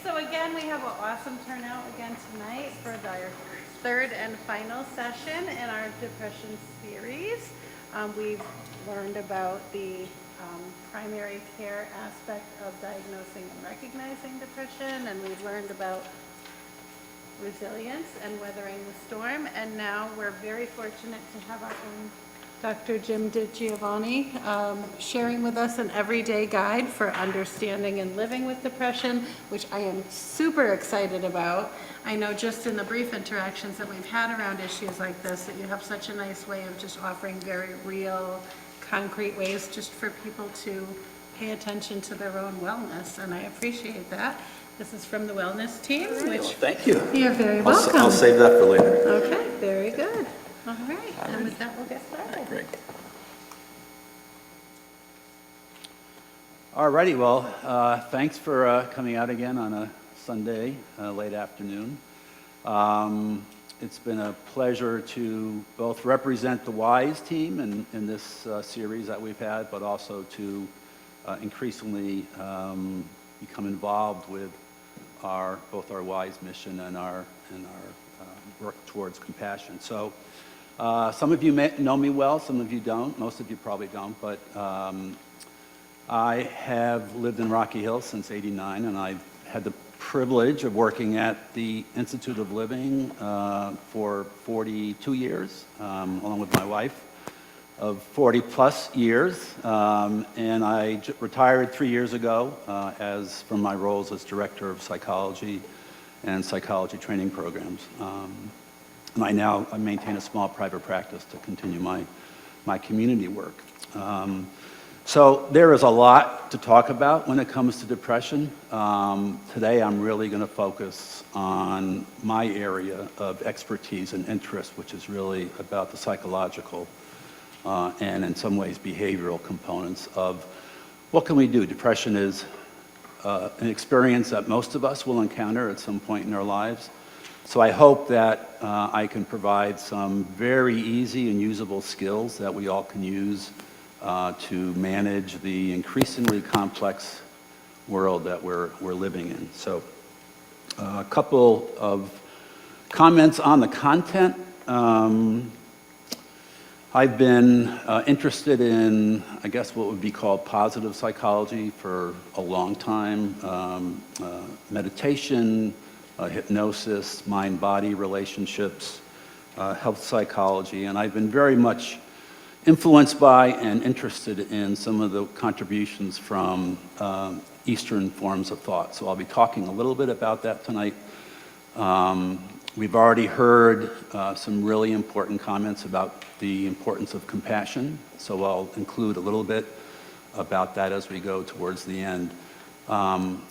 So again, we have an awesome turnout again tonight for our third and final session in our depression series. We've learned about the primary care aspect of diagnosing and recognizing depression, and we've learned about resilience and weathering the storm. And now we're very fortunate to have our own Dr. Jim DeGiovanni sharing with us an everyday guide for understanding and living with depression, which I am super excited about. I know just in the brief interactions that we've had around issues like this, that you have such a nice way of just offering very real, concrete ways just for people to pay attention to their own wellness, and I appreciate that. This is from the wellness team, which Thank you. You're very welcome. I'll save that for later. Okay, very good. All right, and with that, we'll get started. Great. All righty, well, thanks for coming out again on a Sunday, late afternoon. It's been a pleasure to both represent the WISE team in this series that we've had, but also to increasingly become involved with both our WISE mission and our work towards compassion. So some of you may know me well, some of you don't, most of you probably don't, but I have lived in Rocky Hill since '89, and I've had the privilege of working at the Institute of Living for 42 years, along with my wife of 40 plus years, and I retired 3 years ago from my roles as Director of Psychology and Psychology Training Programs. And I maintain a small private practice to continue my community work. So there is a lot to talk about when it comes to depression. Today I'm really going to focus on my area of expertise and interest, which is really about the psychological and in some ways behavioral components of what can we do. Depression is an experience that most of us will encounter at some point in our lives. So I hope that I can provide some very easy and usable skills that we all can use to manage the increasingly complex world that we're living in. So a couple of comments on the content. I've been interested in, I guess, what would be called positive psychology for a long time. Meditation, hypnosis, mind-body relationships, health psychology, and I've been very much influenced by and interested in some of the contributions from Eastern forms of thought. So I'll be talking a little bit about that tonight. We've already heard some really important comments about the importance of compassion, so I'll include a little bit about that as we go towards the end.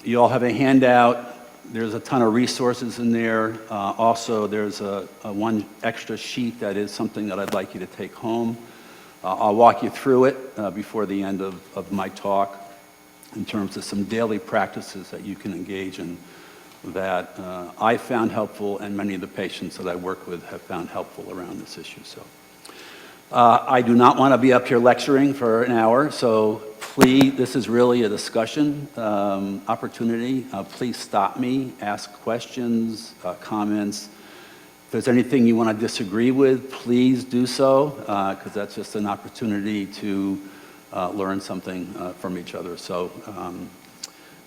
You all have a handout. There's a ton of resources in there. Also, there's a one extra sheet that is something that I'd like you to take home. I'll walk you through it before the end of my talk in terms of some daily practices that you can engage in that I found helpful, and many of the patients that I work with have found helpful around this issue. So I do not want to be up here lecturing for an hour, so please, this is really a discussion opportunity. Please stop me, ask questions, comments. If there's anything you want to disagree with, please do so, because that's just an opportunity to learn something from each other. So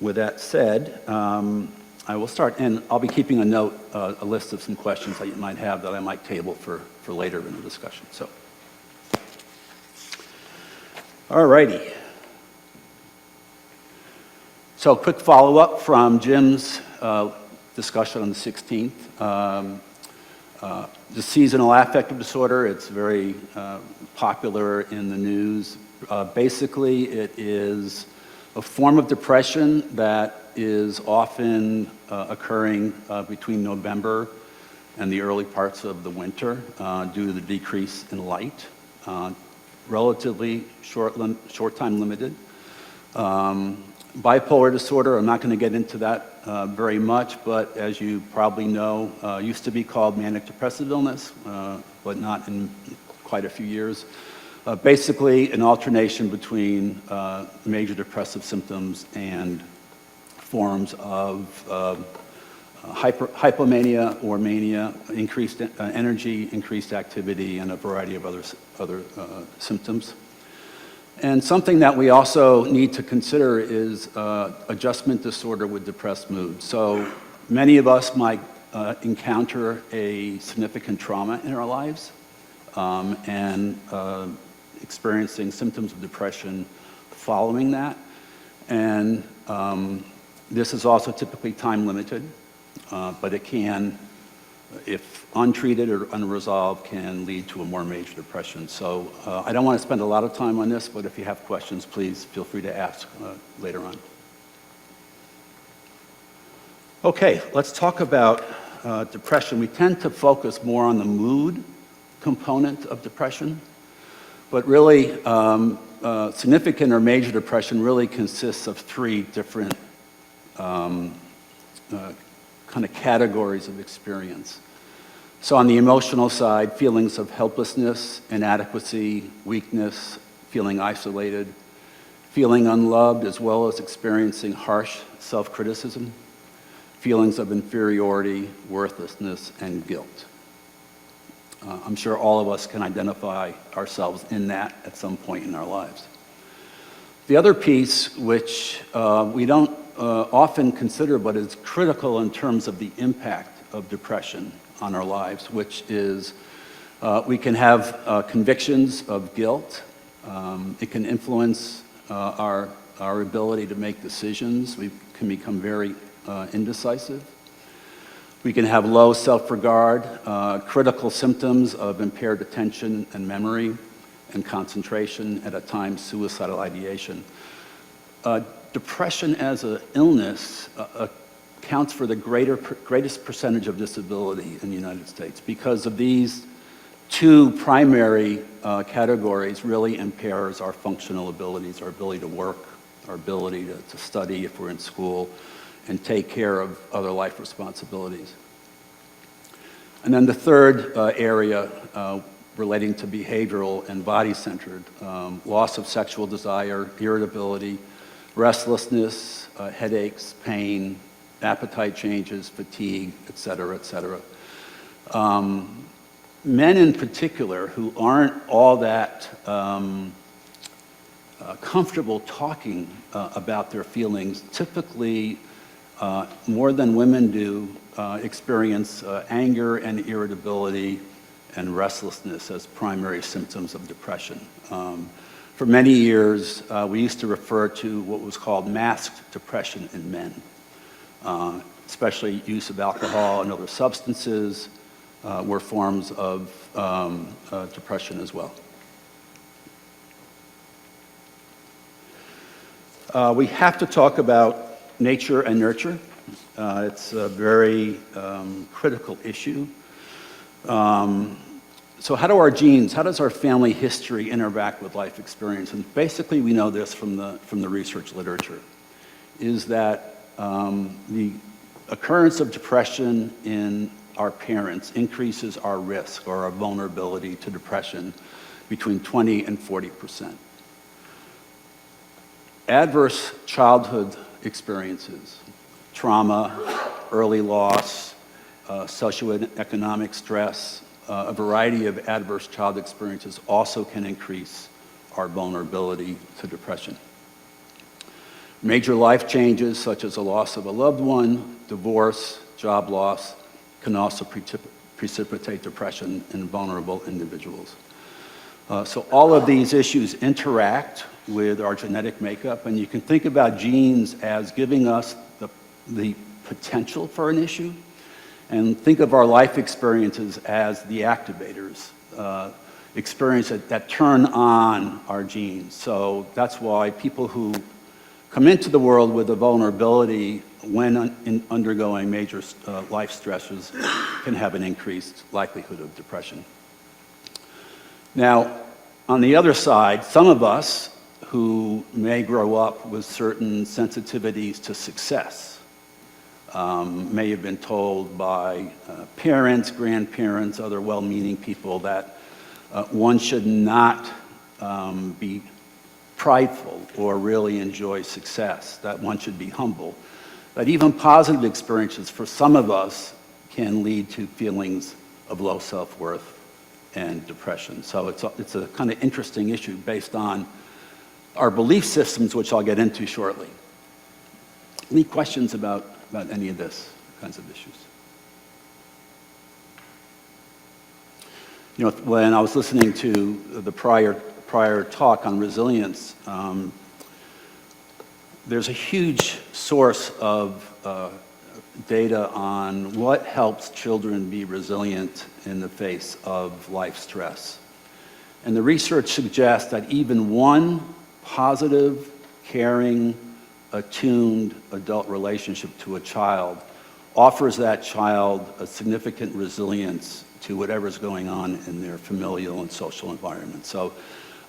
with that said, I will start, and I'll be keeping a note, a list of some questions that you might have that I might table for later in the discussion. So, all righty. So quick follow-up from Jim's discussion on the 16th. The seasonal affective disorder, it's very popular in the news. Basically, it is a form of depression that is often occurring between November and the early parts of the winter due to the decrease in light. Relatively short time limited. Bipolar disorder, I'm not going to get into that very much, but as you probably know, used to be called manic depressive illness, but not in quite a few years. Basically, an alternation between major depressive symptoms and forms of hypomania or mania, increased energy, increased activity, and a variety of other symptoms. And something that we also need to consider is adjustment disorder with depressed mood. So many of us might encounter a significant trauma in our lives and experiencing symptoms of depression following that. And this is also typically time limited, but it can, if untreated or unresolved, can lead to a more major depression. So I don't want to spend a lot of time on this, but if you have questions, please feel free to ask later on. Okay, let's talk about depression. We tend to focus more on the mood component of depression, but really significant or major depression really consists of three different kind of categories of experience. So on the emotional side, feelings of helplessness, inadequacy, weakness, feeling isolated, feeling unloved, as well as experiencing harsh self-criticism, feelings of inferiority, worthlessness, and guilt. I'm sure all of us can identify ourselves in that at some point in our lives. The other piece, which we don't often consider but is critical in terms of the impact of depression on our lives, which is we can have convictions of guilt. It can influence our ability to make decisions. We can become very indecisive. We can have low self-regard, critical symptoms of impaired attention and memory and concentration, and at times suicidal ideation. Depression as an illness accounts for the greatest percentage of disability in the United States because of these two primary categories really impairs our functional abilities, our ability to work, our ability to study if we're in school, and take care of other life responsibilities. And then the third area relating to behavioral and body-centered, loss of sexual desire, irritability, restlessness, headaches, pain, appetite changes, fatigue, et cetera, et cetera. Men in particular who aren't all that comfortable talking about their feelings typically, more than women do, experience anger and irritability and restlessness as primary symptoms of depression. For many years, we used to refer to what was called masked depression in men, especially use of alcohol and other substances were forms of depression as well. We have to talk about nature and nurture. It's a very critical issue. So how do our genes, how does our family history interact with life experience? And basically we know this from the research literature, is that the occurrence of depression in our parents increases our risk or our vulnerability to depression between 20 and 40%. Adverse childhood experiences, trauma, early loss, socioeconomic stress, a variety of adverse child experiences also can increase our vulnerability to depression. Major life changes such as the loss of a loved one, divorce, job loss can also precipitate depression in vulnerable individuals. So all of these issues interact with our genetic makeup, and you can think about genes as giving us the potential for an issue, and think of our life experiences as the activators, experiences that turn on our genes. So that's why people who come into the world with a vulnerability when undergoing major life stresses can have an increased likelihood of depression. Now, on the other side, some of us who may grow up with certain sensitivities to success may have been told by parents, grandparents, other well-meaning people that one should not be prideful or really enjoy success, that one should be humble. that even positive experiences for some of us can lead to feelings of low self-worth and depression. So it's a kind of interesting issue based on our belief systems, which I'll get into shortly. Any questions about any of this kinds of issues? You know, when I was listening to the prior talk on resilience, there's a huge source of data on what helps children be resilient in the face of life stress. And the research suggests that even one positive, caring, attuned adult relationship to a child offers that child a significant resilience to whatever's going on in their familial and social environment. So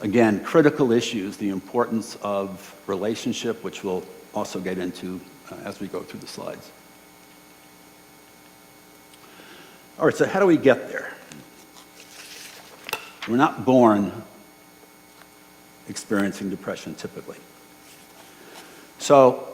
again, critical issues, the importance of relationship, which we'll also get into as we go through the slides. All right, so how do we get there? We're not born experiencing depression typically. So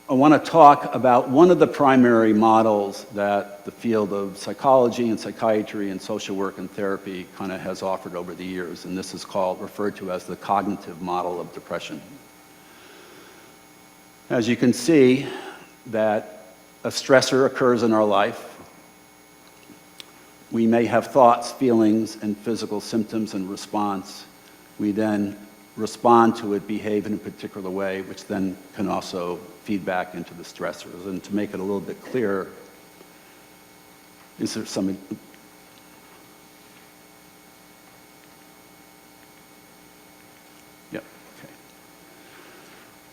I want to talk about one of the primary models that the field of psychology and psychiatry and social work and therapy kind of has offered over the years, and this is referred to as the cognitive model of depression. As you can see, that a stressor occurs in our life. We may have thoughts, feelings, and physical symptoms in response. We then respond to it, behave in a particular way, which then can also feed back into the stressors. And to make it a little bit clearer, is there some... Yep, okay.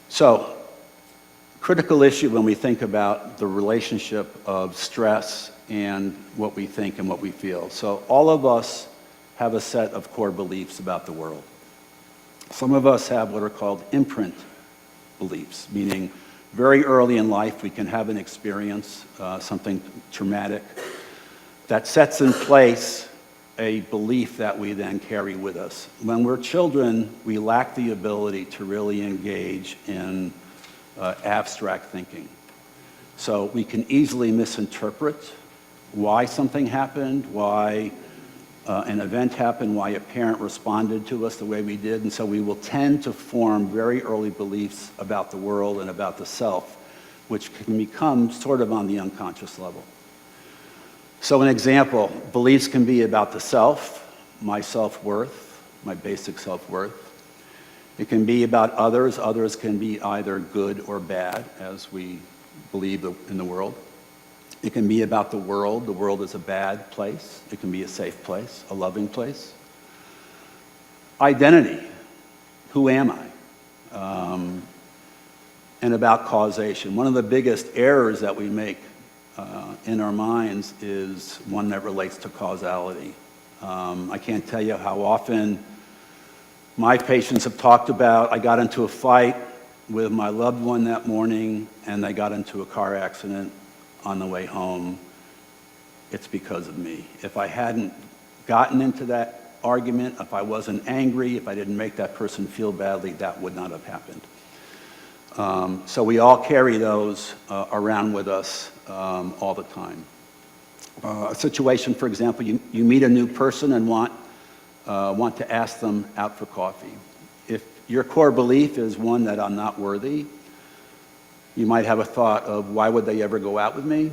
So, critical issue when we think about the relationship of stress and what we think and what we feel. So all of us have a set of core beliefs about the world. Some of us have what are called imprint beliefs, meaning very early in life we can have an experience, something traumatic, that sets in place a belief that we then carry with us. When we're children, we lack the ability to really engage in abstract thinking. So we can easily misinterpret why something happened, why an event happened, why a parent responded to us the way we did, and so we will tend to form very early beliefs about the world and about the self, which can become sort of on the unconscious level. So an example, beliefs can be about the self, my self-worth, my basic self-worth. It can be about others. Others can be either good or bad, as we believe in the world. It can be about the world. The world is a bad place. It can be a safe place, a loving place. Identity. Who am I? And about causation. One of the biggest errors that we make in our minds is one that relates to causality. I can't tell you how often my patients have talked about, I got into a fight with my loved one that morning and they got into a car accident on the way home. It's because of me. If I hadn't gotten into that argument, if I wasn't angry, if I didn't make that person feel badly, that would not have happened. So we all carry those around with us all the time. A situation, for example, you meet a new person and want to ask them out for coffee. If your core belief is one that I'm not worthy, you might have a thought of why would they ever go out with me?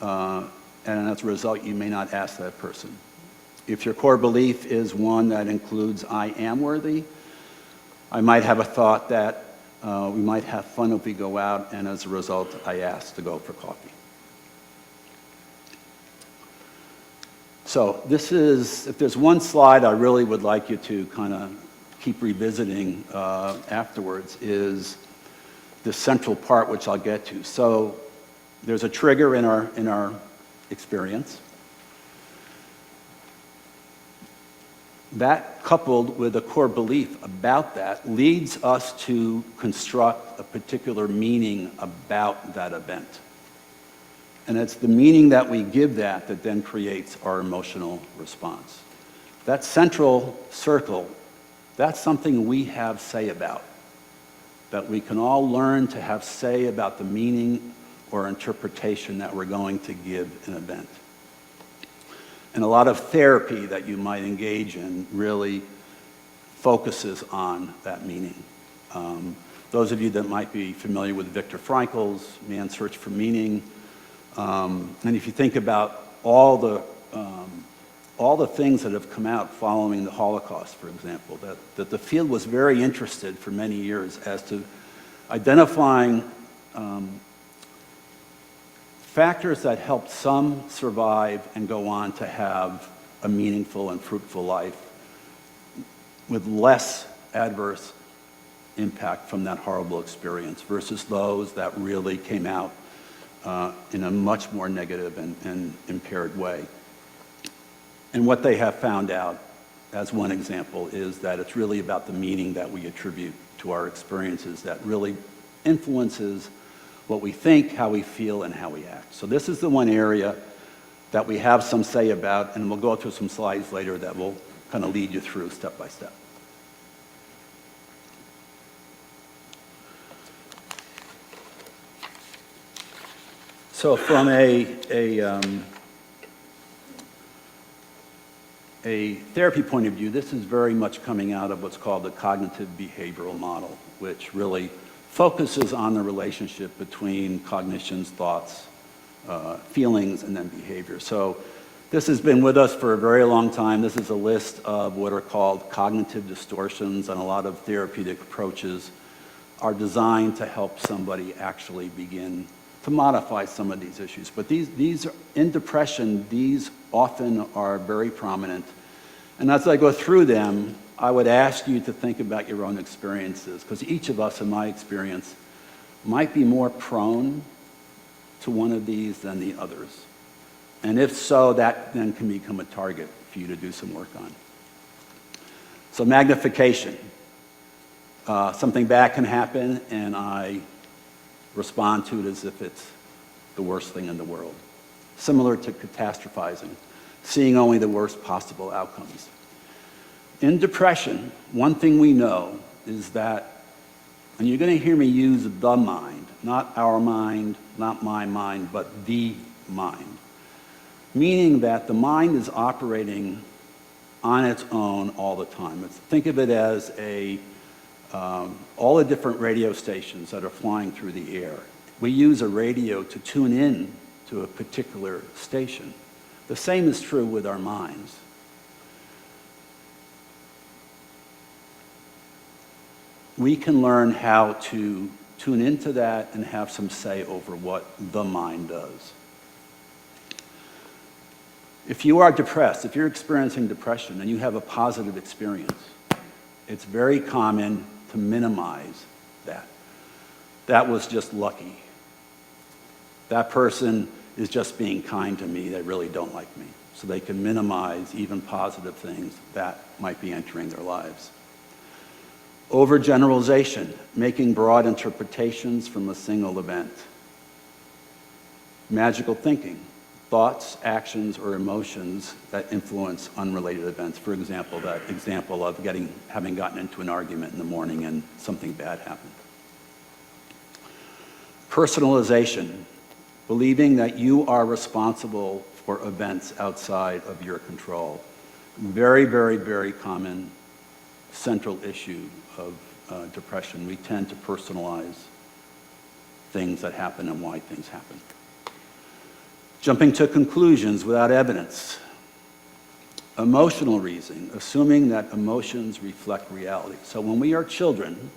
And as a result, you may not ask that person. If your core belief is one that includes I am worthy, I might have a thought that we might have fun if we go out, and as a result, I ask to go for coffee. So this is, if there's one slide I really would like you to kind of keep revisiting afterwards, is the central part, which I'll get to. So there's a trigger in our experience. That, coupled with a core belief about that, leads us to construct a particular meaning about that event. And it's the meaning that we give that then creates our emotional response. That central circle, that's something we have say about. that we can all learn to have say about the meaning or interpretation that we're going to give an event. And a lot of therapy that you might engage in really focuses on that meaning. Those of you that might be familiar with Viktor Frankl's Man's Search for Meaning, and if you think about all the things that have come out following the Holocaust, for example, that the field was very interested for many years as to identifying factors that helped some survive and go on to have a meaningful and fruitful life with less adverse impact from that horrible experience versus those that really came out in a much more negative and impaired way. And what they have found out, as one example, is that it's really about the meaning that we attribute to our experiences that really influences what we think, how we feel, and how we act. So this is the one area that we have some say about, and we'll go through some slides later that will kind of lead you through step by step. So from a therapy point of view, this is very much coming out of what's called the cognitive behavioral model, which really focuses on the relationship between cognitions, thoughts, feelings, and then behavior. So this has been with us for a very long time. This is a list of what are called cognitive distortions, and a lot of therapeutic approaches are designed to help somebody actually begin to modify some of these issues. But these are, in depression, these often are very prominent. And as I go through them, I would ask you to think about your own experiences, because each of us, in my experience, might be more prone to one of these than the others. And if so, that then can become a target for you to do some work on. So magnification. Something bad can happen, and I respond to it as if it's the worst thing in the world. Similar to catastrophizing, seeing only the worst possible outcomes. In depression, one thing we know is that, and you're going to hear me use the mind, not our mind, not my mind, but the mind. Meaning that the mind is operating on its own all the time. Think of it as all the different radio stations that are flying through the air. We use a radio to tune in to a particular station. The same is true with our minds. We can learn how to tune into that and have some say over what the mind does. If you are depressed, if you're experiencing depression and you have a positive experience, it's very common to minimize that. That was just lucky. That person is just being kind to me. They really don't like me. So they can minimize even positive things that might be entering their lives. Overgeneralization, making broad interpretations from a single event. Magical thinking, thoughts, actions, or emotions that influence unrelated events. For example, that example of having gotten into an argument in the morning and something bad happened. Personalization, believing that you are responsible for events outside of your control. Very, very, very common central issue of depression. We tend to personalize things that happen and why things happen. Jumping to conclusions without evidence. Emotional reasoning, assuming that emotions reflect reality. So when we are children,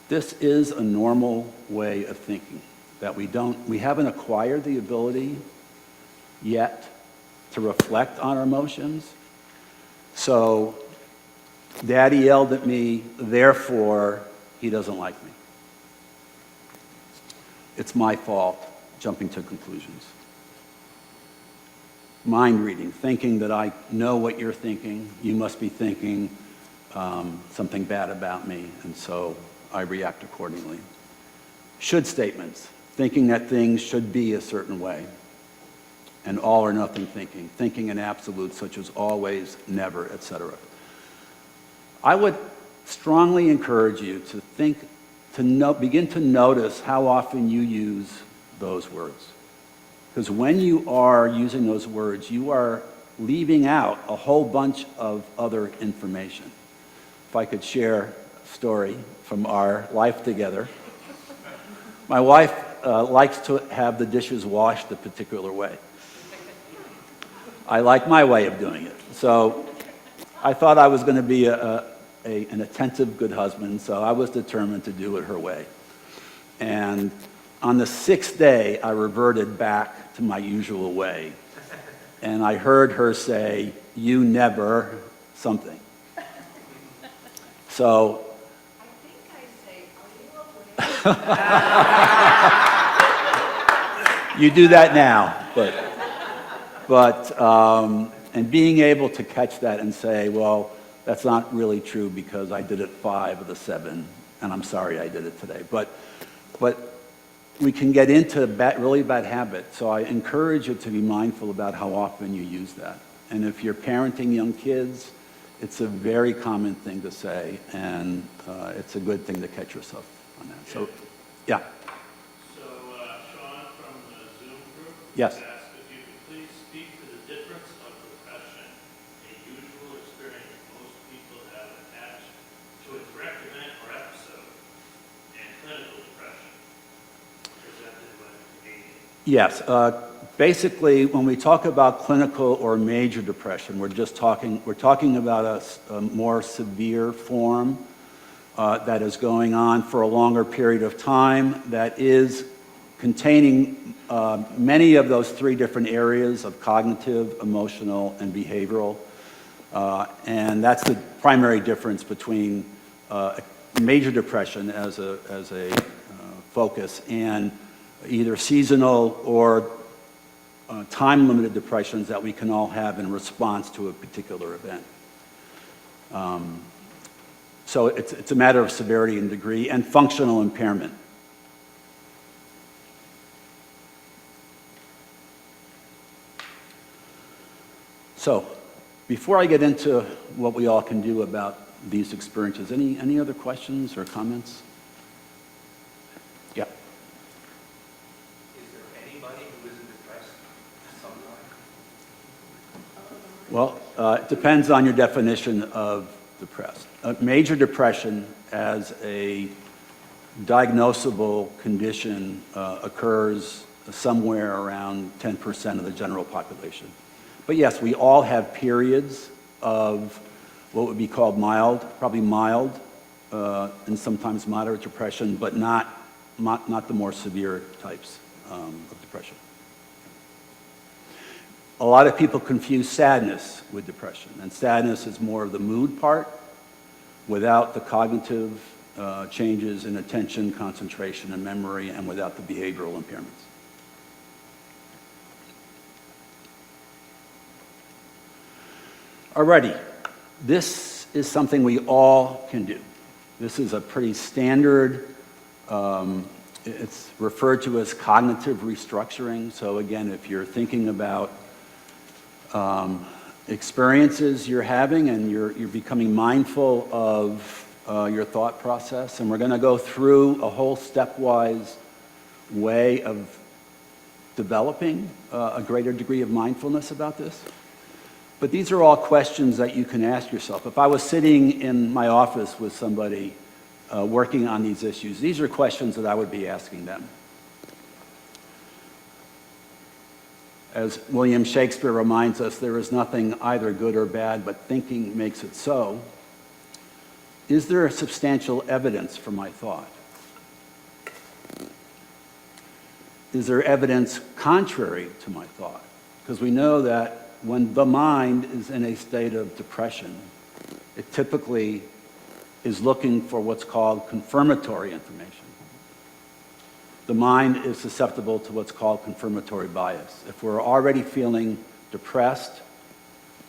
this is a normal way of thinking, that we haven't acquired the ability yet to reflect on our emotions. So Daddy yelled at me, therefore he doesn't like me. It's my fault, jumping to conclusions. Mind reading, thinking that I know what you're thinking. You must be thinking something bad about me, and so I react accordingly. Should statements, thinking that things should be a certain way. And all or nothing thinking, thinking in absolutes such as always, never, etc. I would strongly encourage you to begin to notice how often you use those words. Because when you are using those words, you are leaving out a whole bunch of other information. If I could share a story from our life together. My wife likes to have the dishes washed a particular way. I like my way of doing it. So I thought I was going to be an attentive, good husband, so I was determined to do it her way. And on the sixth day, I reverted back to my usual way. And I heard her say, "You never something." So I think I say, "Are you you do that now, and being able to catch that and say, well, that's not really true because I did it 5 of the 7, and I'm sorry I did it today. But we can get into really bad habits, so I encourage you to be mindful about how often you use that. And if you're parenting young kids, it's a very common thing to say, and it's a good thing to catch yourself on that. So, yeah. So, Sean from the Zoom group Yes. asked if you could please speak to the difference of depression, a usual experience most people have attached to a direct event or episode, and clinical depression, presented by the Canadian. Yes. Basically, when we talk about clinical or major depression, we're talking about a more severe form that is going on for a longer period of time, that is containing many of those 3 different areas of cognitive, emotional, and behavioral. And that's the primary difference between major depression as a focus and either seasonal or time-limited depressions that we can all have in response to a particular event. So it's a matter of severity and degree and functional impairment. So before I get into what we all can do about these experiences, any other questions or comments? Yeah. Is there anybody who isn't depressed sometime? Well, it depends on your definition of depressed. Major depression as a diagnosable condition occurs somewhere around 10% of the general population. But yes, we all have periods of what would be called mild, probably mild, and sometimes moderate depression, but not the more severe types of depression. A lot of people confuse sadness with depression, and sadness is more of the mood part without the cognitive changes in attention, concentration, and memory, and without the behavioral impairments. Alrighty, this is something we all can do. This is a pretty standard, it's referred to as cognitive restructuring. So again, if you're thinking about experiences you're having and you're becoming mindful of your thought process, and we're going to go through a whole stepwise way of developing a greater degree of mindfulness about this. But these are all questions that you can ask yourself. If I was sitting in my office with somebody working on these issues, these are questions that I would be asking them. As William Shakespeare reminds us, there is nothing either good or bad, but thinking makes it so. Is there substantial evidence for my thought? Is there evidence contrary to my thought? Because we know that when the mind is in a state of depression, it typically is looking for what's called confirmatory information. The mind is susceptible to what's called confirmatory bias. If we're already feeling depressed,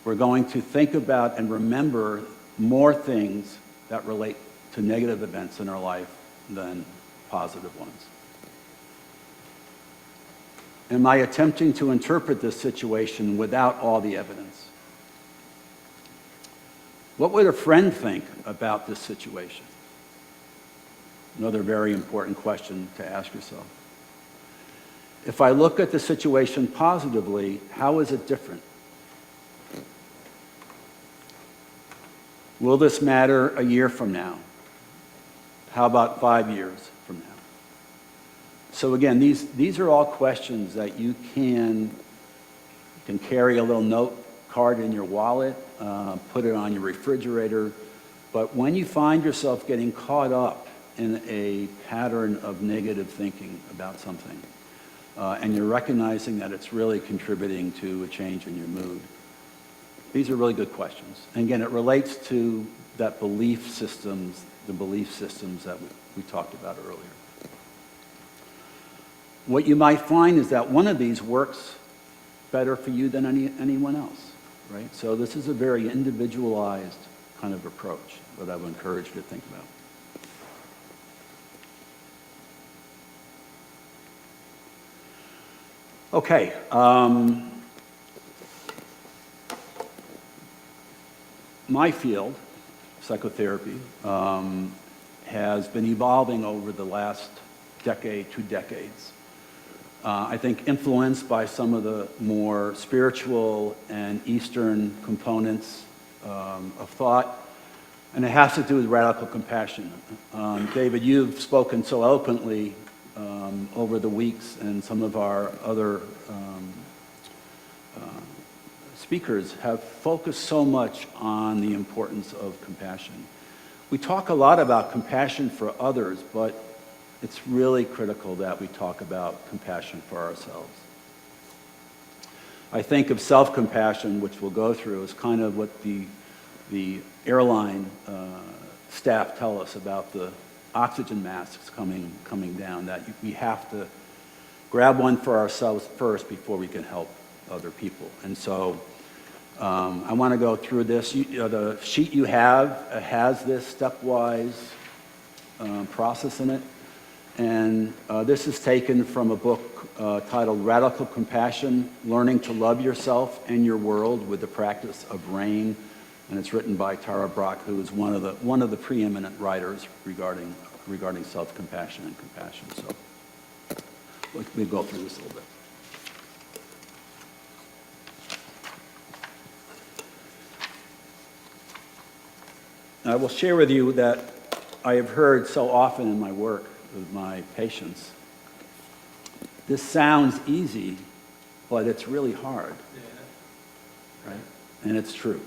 we're going to think about and remember more things that relate to negative events in our life than positive ones. Am I attempting to interpret this situation without all the evidence? What would a friend think about this situation? Another very important question to ask yourself. If I look at the situation positively, how is it different? Will this matter a year from now? How about 5 years from now? So again, these are all questions that you can carry a little note card in your wallet, put it on your refrigerator. But when you find yourself getting caught up in a pattern of negative thinking about something, and you're recognizing that it's really contributing to a change in your mood, these are really good questions. And again, it relates to that belief systems, the belief systems that we talked about earlier. What you might find is that one of these works better for you than anyone else, right? So this is a very individualized kind of approach that I would encourage you to think about. Okay. My field, psychotherapy, has been evolving over the last decade, 2 decades. I think influenced by some of the more spiritual and Eastern components of thought, and it has to do with radical compassion. David, you've spoken so eloquently over the weeks, and some of our other speakers have focused so much on the importance of compassion. We talk a lot about compassion for others, but it's really critical that we talk about compassion for ourselves. I think of self-compassion, which we'll go through, as kind of what the airline staff tell us about the oxygen masks coming down, that we have to grab one for ourselves first before we can help other people. And so I want to go through this. The sheet you have has this stepwise process in it. And this is taken from a book titled Radical Compassion, Learning to Love Yourself and Your World with the Practice of RAIN. And it's written by Tara Brach, who is one of the preeminent writers regarding self-compassion and compassion. So we'll go through this a little bit. I will share with you that I have heard so often in my work with my patients, this sounds easy, but it's really hard, right? And it's true.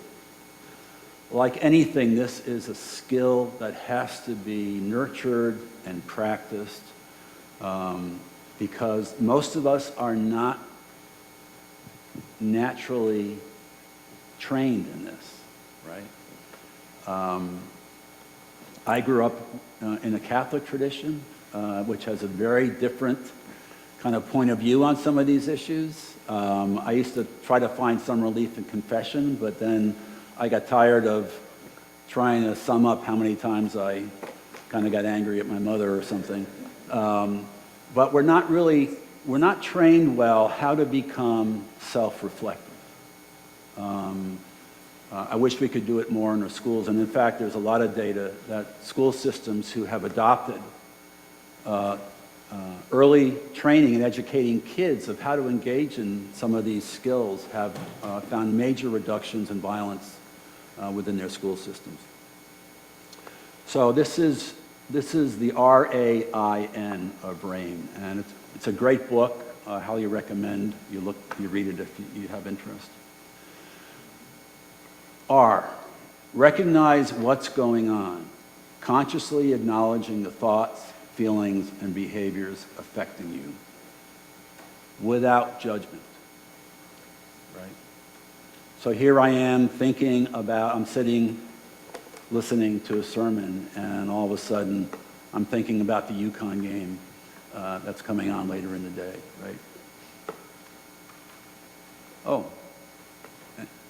Like anything, this is a skill that has to be nurtured and practiced, because most of us are not naturally trained in this, right? I grew up in a Catholic tradition, which has a very different kind of point of view on some of these issues. I used to try to find some relief in confession, but then I got tired of trying to sum up how many times I kind of got angry at my mother or something. But we're not trained well how to become self-reflective. I wish we could do it more in our schools. And in fact, there's a lot of data that school systems who have adopted early training and educating kids of how to engage in some of these skills have found major reductions in violence within their school systems. So this is the RAIN of RAIN, and it's a great book. I highly recommend you read it if you have interest. R, recognize what's going on, consciously acknowledging the thoughts, feelings, and behaviors affecting you without judgment, right? So here I am I'm sitting listening to a sermon, and all of a sudden I'm thinking about the UConn game that's coming on later in the day, right? Oh.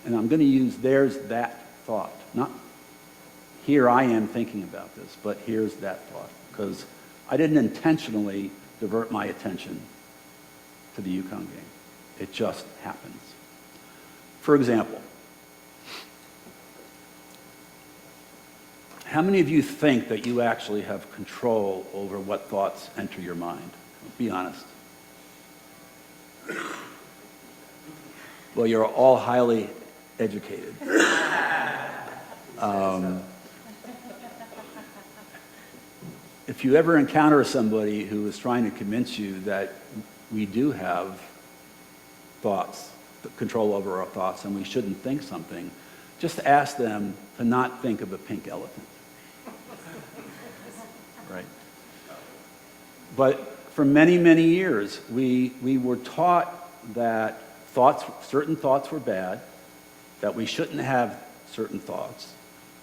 And I'm going to use there's that thought. Not here I am thinking about this, but here's that thought. Because I didn't intentionally divert my attention to the UConn game. It just happens. For example, How many of you think that you actually have control over what thoughts enter your mind? Be honest. Well, you're all highly educated. If you ever encounter somebody who is trying to convince you that we do have thoughts, control over our thoughts, and we shouldn't think something, just ask them to not think of a pink elephant. Right? But for many, many years, we were taught that certain thoughts were bad, that we shouldn't have certain thoughts.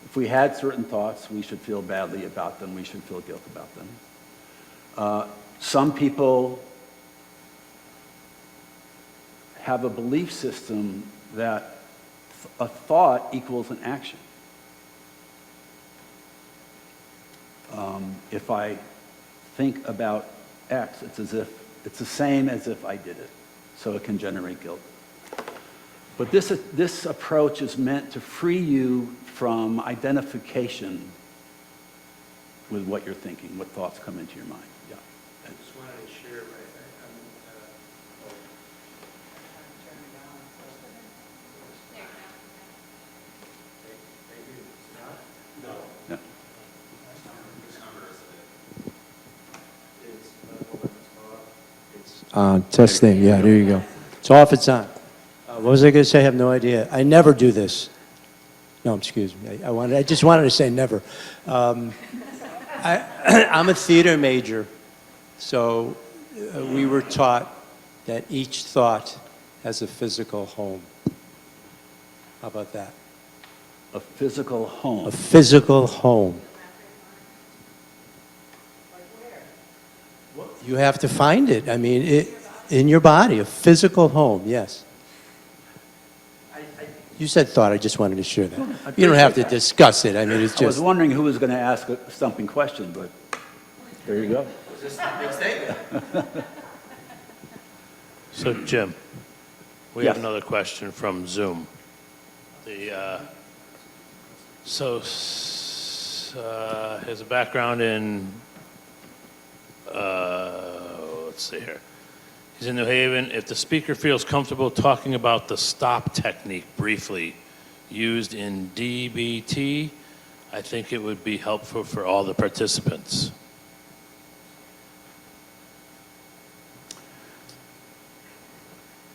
If we had certain thoughts, we should feel badly about them, we should feel guilt about them. Some people have a belief system that a thought equals an action. If I think about X, it's the same as if I did it, so it can generate guilt. But this approach is meant to free you from identification with what you're thinking, what thoughts come into your mind. Yeah. I just wanted to share, No. Testing, yeah, there you go. It's off, it's on. What was I going to say? I have no idea. I never do this. No, excuse me. I just wanted to say never. I'm a theater major, so we were taught that each thought has a physical home. How about that? A physical home. A physical home. You have to find it. I mean, in your body, a physical home, yes. You said thought, I just wanted to share that. You don't have to discuss it. I mean, it's I was just... wondering who was going to ask a stumping question, but there you go. Just a big statement. So, Jim, we Yes. have another question from Zoom. Has a background in, let's see here. He's in New Haven. If the speaker feels comfortable talking about the stop technique briefly used in DBT, I think it would be helpful for all the participants.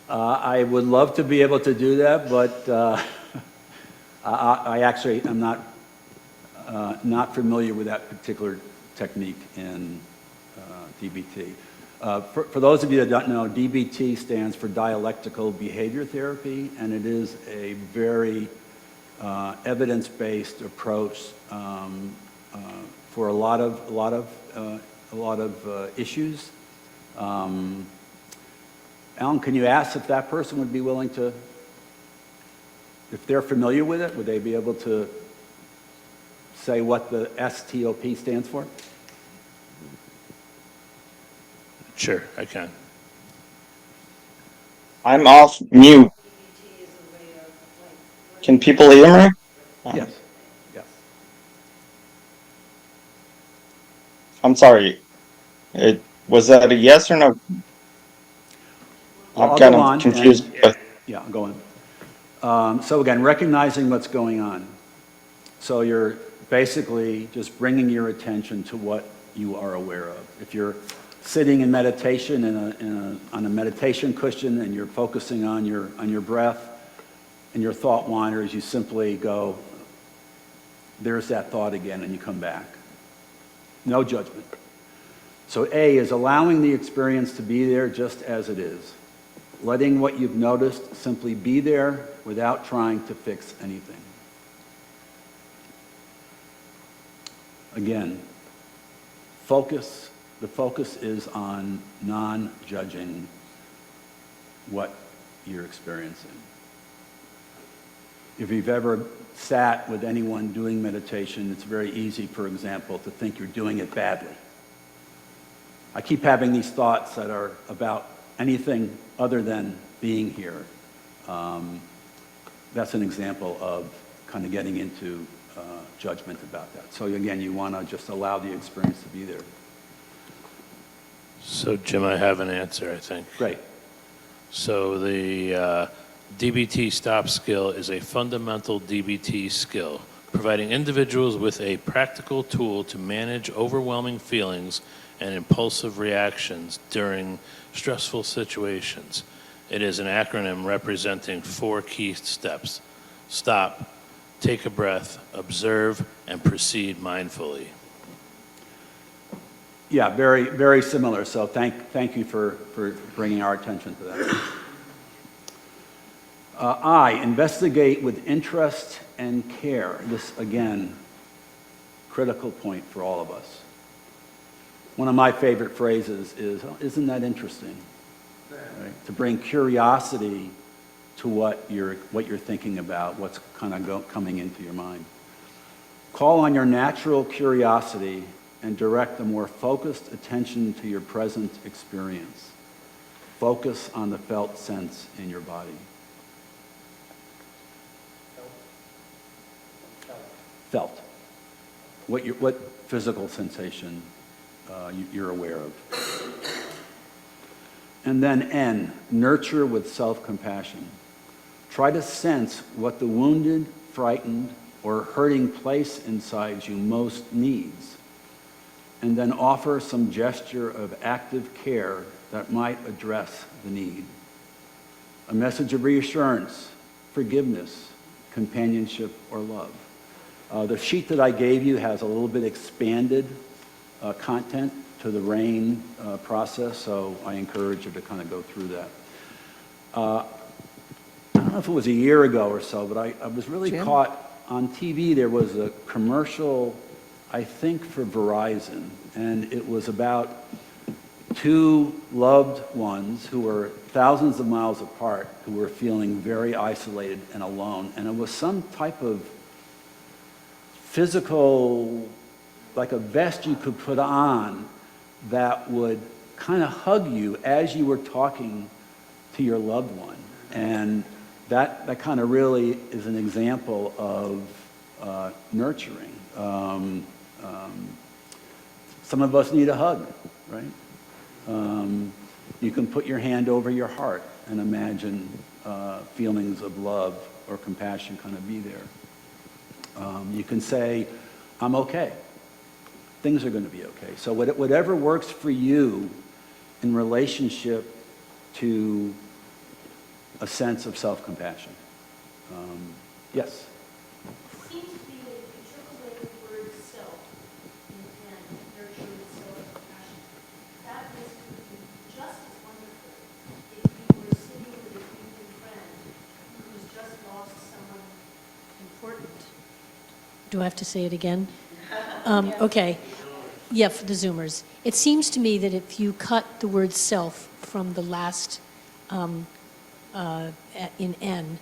I would love to be able to do that, but I actually am not familiar with that particular technique in DBT. For those of you that don't know, DBT stands for dialectical behavior therapy, and it is a very evidence-based approach for a lot of issues. Alan, can you ask if that person would be willing to, if they're familiar with it, would they be able to say what the STOP stands for? Sure, I can. I'm off mute. Can people hear me? Yes. Yes. I'm sorry. Was that a yes or no? Well, I'm I'll kind go of on confused. and- Yeah, I'll go on. So again, recognizing what's going on. So you're basically just bringing your attention to what you are aware of. If you're sitting in meditation on a meditation cushion and you're focusing on your breath and your thought wanders, you simply go, there's that thought again, and you come back. No judgment. So A is allowing the experience to be there just as it is. Letting what you've noticed simply be there without trying to fix anything. Again, focus. The focus is on non-judging what you're experiencing. If you've ever sat with anyone doing meditation, it's very easy, for example, to think you're doing it badly. I keep having these thoughts that are about anything other than being here. That's an example of kind of getting into judgment about that. So again, you want to just allow the experience to be there. So, Jim, I have an answer, I think. Great. So the DBT stop skill is a fundamental DBT skill, providing individuals with a practical tool to manage overwhelming feelings and impulsive reactions during stressful situations. It is an acronym representing 4 key steps: stop, take a breath, observe, and proceed mindfully. Yeah, very, very similar. So thank you for bringing our attention to that. I, investigate with interest and care. This, again, critical point for all of us. One of my favorite phrases is, "Oh, isn't that interesting?" Right? To bring curiosity to what you're thinking about, what's kind of coming into your mind. Call on your natural curiosity and direct a more focused attention to your present experience. Focus on the felt sense in your body. Felt. What physical sensation you're aware of. And then N, nurture with self-compassion. Try to sense what the wounded, frightened, or hurting place inside you most needs, and then offer some gesture of active care that might address the need. A message of reassurance, forgiveness, companionship, or love. The sheet that I gave you has a little bit expanded content to the RAIN process, so I encourage you to kind of go through that. I don't know if it was a year ago or so, but I was really caught on TV. There was a commercial, I think, for Verizon, and it was about 2 loved ones who were thousands of miles apart, who were feeling very isolated and alone, and it was some type of physical, like a vest you could put on that would kind of hug you as you were talking to your loved one. And that kind of really is an example of nurturing. Some of us need a hug, right? You can put your hand over your heart and imagine feelings of love or compassion kind of be there. You can say, "I'm okay. Things are going to be okay." So whatever works for you in relationship to a sense of self-compassion. Yes? Seems to be that if you took away the word self and nurture with self-compassion, that list would be just as wonderful if you were sitting with a grieving friend who's just lost someone important. Do I have to say it again? Okay. Yeah, for the Zoomers. It seems to me that if you cut the word self from the last in N,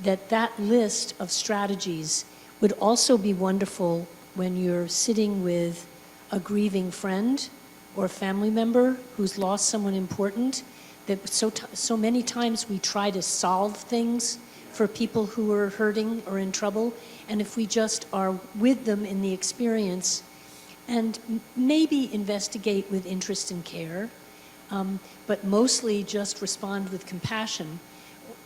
that list of strategies would also be wonderful when you're sitting with a grieving friend or a family member who's lost someone important. That so many times we try to solve things for people who are hurting or in trouble, and if we just are with them in the experience and maybe investigate with interest and care, but mostly just respond with compassion,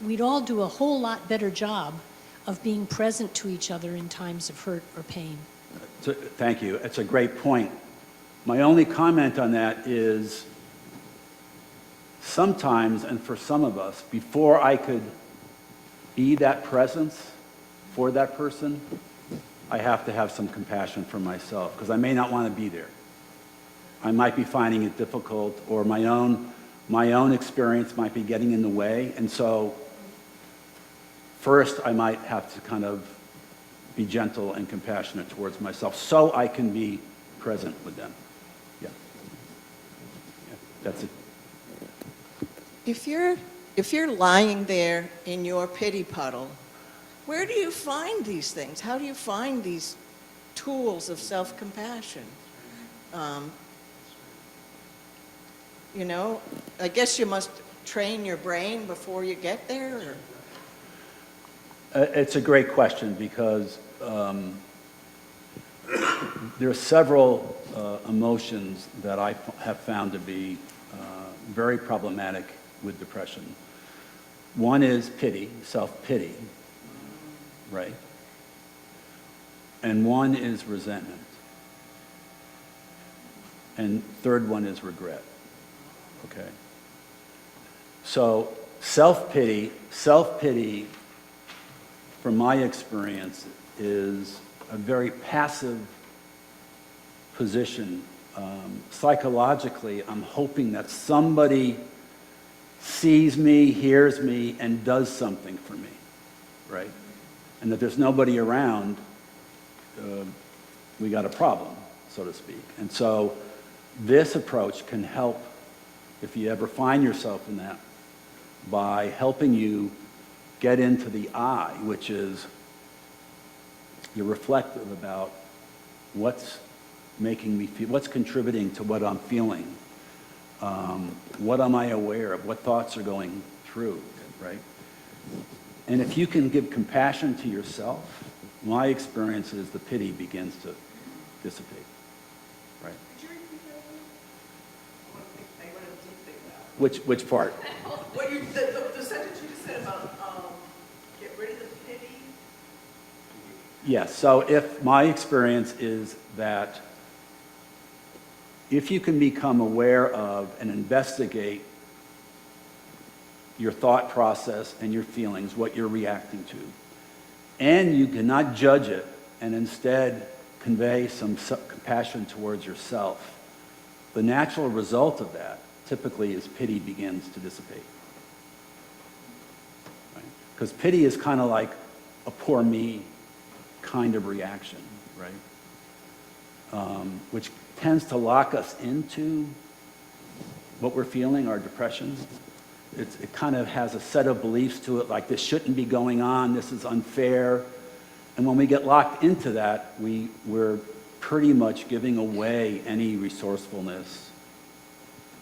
we'd all do a whole lot better job of being present to each other in times of hurt or pain. Thank you. It's a great point. My only comment on that is sometimes, and for some of us, before I could be that presence for that person, I have to have some compassion for myself, because I may not want to be there. I might be finding it difficult, or my own experience might be getting in the way, and so first I might have to kind of be gentle and compassionate towards myself so I can be present with them. Yeah, that's it. If you're lying there in your pity puddle, where do you find these things? How do you find these tools of self-compassion? You know, I guess you must train your brain before you get there? Or? It's a great question, because there are several emotions that I have found to be very problematic with depression. One is pity, self-pity, right? And one is resentment. And third one is regret, okay? So self-pity, from my experience, is a very passive position. Psychologically, I'm hoping that somebody sees me, hears me, and does something for me, right? And that there's nobody around, we got a problem, so to speak. And so this approach can help, if you ever find yourself in that, by helping you get into the I, which is you're reflective about what's making me feel, what's contributing to what I'm feeling, what am I aware of, what thoughts are going through, right? And if you can give compassion to yourself, my experience is the pity begins to dissipate, right? Which part? What you, the sentence you just said about, get rid of the pity. Yes, so if my experience is that if you can become aware of and investigate your thought process and your feelings, what you're reacting to, and you cannot judge it and instead convey some compassion towards yourself, the natural result of that typically is pity begins to dissipate. Because pity is kind of like a poor me kind of reaction, right? Which tends to lock us into what we're feeling, our depression. It kind of has a set of beliefs to it, like this shouldn't be going on, this is unfair. And when we get locked into that, we're pretty much giving away any resourcefulness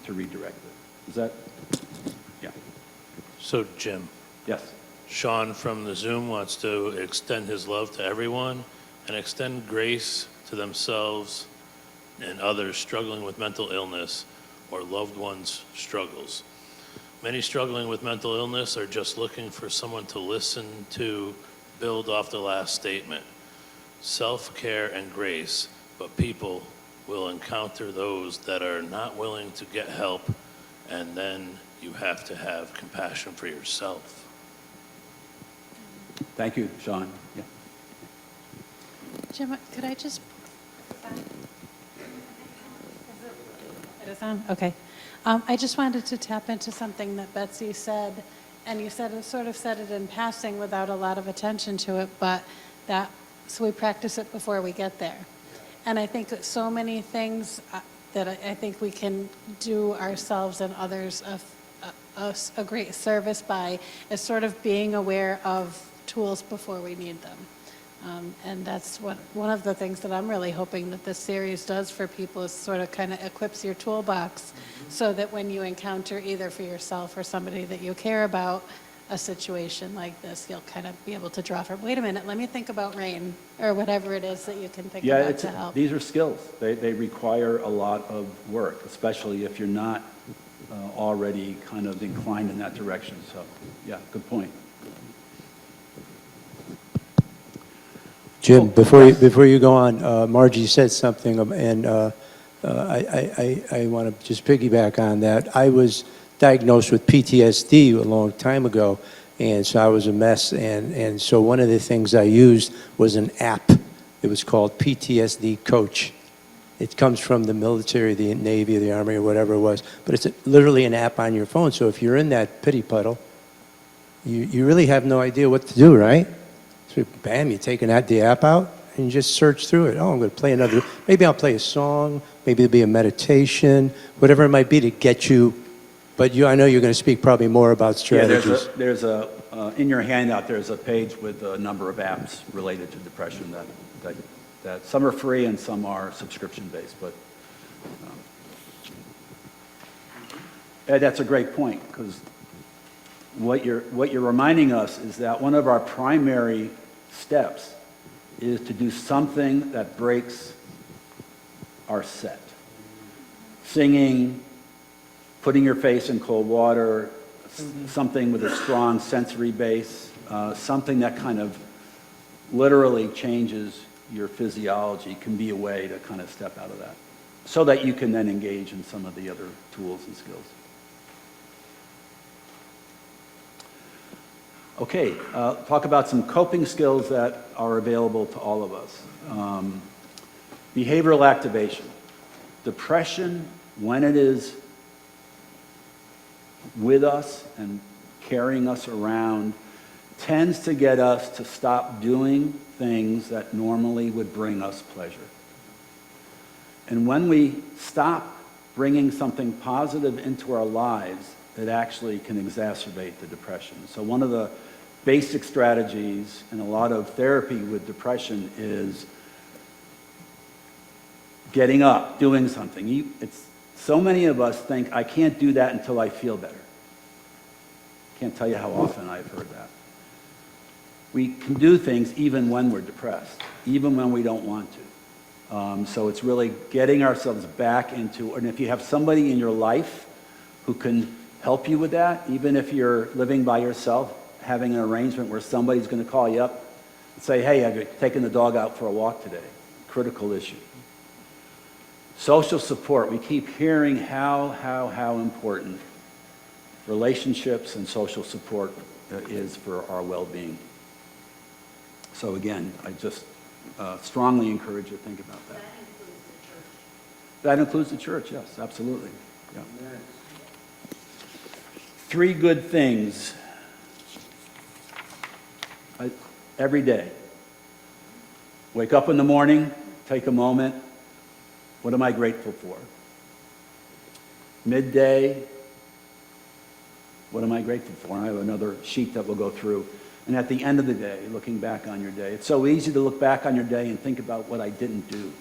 to redirect it. Is that? Yeah. So, Jim, Yes. Sean from the Zoom wants to extend his love to everyone and extend grace to themselves and others struggling with mental illness or loved ones' struggles. Many struggling with mental illness are just looking for someone to listen to, build off the last statement. Self-care and grace, but people will encounter those that are not willing to get help, and then you have to have compassion for yourself. Thank you, Sean. Yeah. Jim, could I just? It is on? Okay. I just wanted to tap into something that Betsy said, and you said sort of said it in passing without a lot of attention to it, but so we practice it before we get there. And I think that so many things that I think we can do ourselves and others a great service by is sort of being aware of tools before we need them. And that's one of the things that I'm really hoping that this series does for people is sort of kind of equips your toolbox so that when you encounter either for yourself or somebody that you care about a situation like this, you'll kind of be able to draw from, wait a minute, let me think about rain, or whatever it is that you can think about to help. These are skills. They require a lot of work, especially if you're not already kind of inclined in that direction. So, yeah, good point. Jim, before you go on, Margie said something, and I want to just piggyback on that. I was diagnosed with PTSD a long time ago, and so I was a mess. And so one of the things I used was an app. It was called PTSD Coach. It comes from the military, the Navy, the Army, or whatever it was. But it's literally an app on your phone. So if you're in that pity puddle, you really have no idea what to do, right? So bam, you take the app out and you just search through it. Oh, I'm going to play another. Maybe I'll play a song. Maybe it'll be a meditation, whatever it might be to get you. But I know you're going to speak probably more about strategies. Yeah, there's a in your handout, there's a page with a number of apps related to depression that some are free and some are subscription-based. But Ed, that's a great point, because what you're reminding us is that one of our primary steps is to do something that breaks are set. Singing, putting your face in cold water, something with a strong sensory base, something that kind of literally changes your physiology can be a way to kind of step out of that, so that you can then engage in some of the other tools and skills. Okay, talk about some coping skills that are available to all of us. Behavioral activation. Depression, when it is with us and carrying us around, tends to get us to stop doing things that normally would bring us pleasure. And when we stop bringing something positive into our lives, it actually can exacerbate the depression. So one of the basic strategies in a lot of therapy with depression is getting up, doing something. So many of us think, I can't do that until I feel better. Can't tell you how often I've heard that. We can do things even when we're depressed, even when we don't want to. So it's really getting ourselves back into, and if you have somebody in your life who can help you with that, even if you're living by yourself, having an arrangement where somebody's going to call you up and say, hey, I've taken the dog out for a walk today. Critical issue. Social support. We keep hearing how important relationships and social support is for our well-being. So again, I just strongly encourage you to think about that. That includes the church, yes, absolutely. Yeah. 3 good things every day. Wake up in the morning, take a moment. What am I grateful for? Midday, what am I grateful for? And I have another sheet that we'll go through. And at the end of the day, looking back on your day, it's so easy to look back on your day and think about what I didn't do.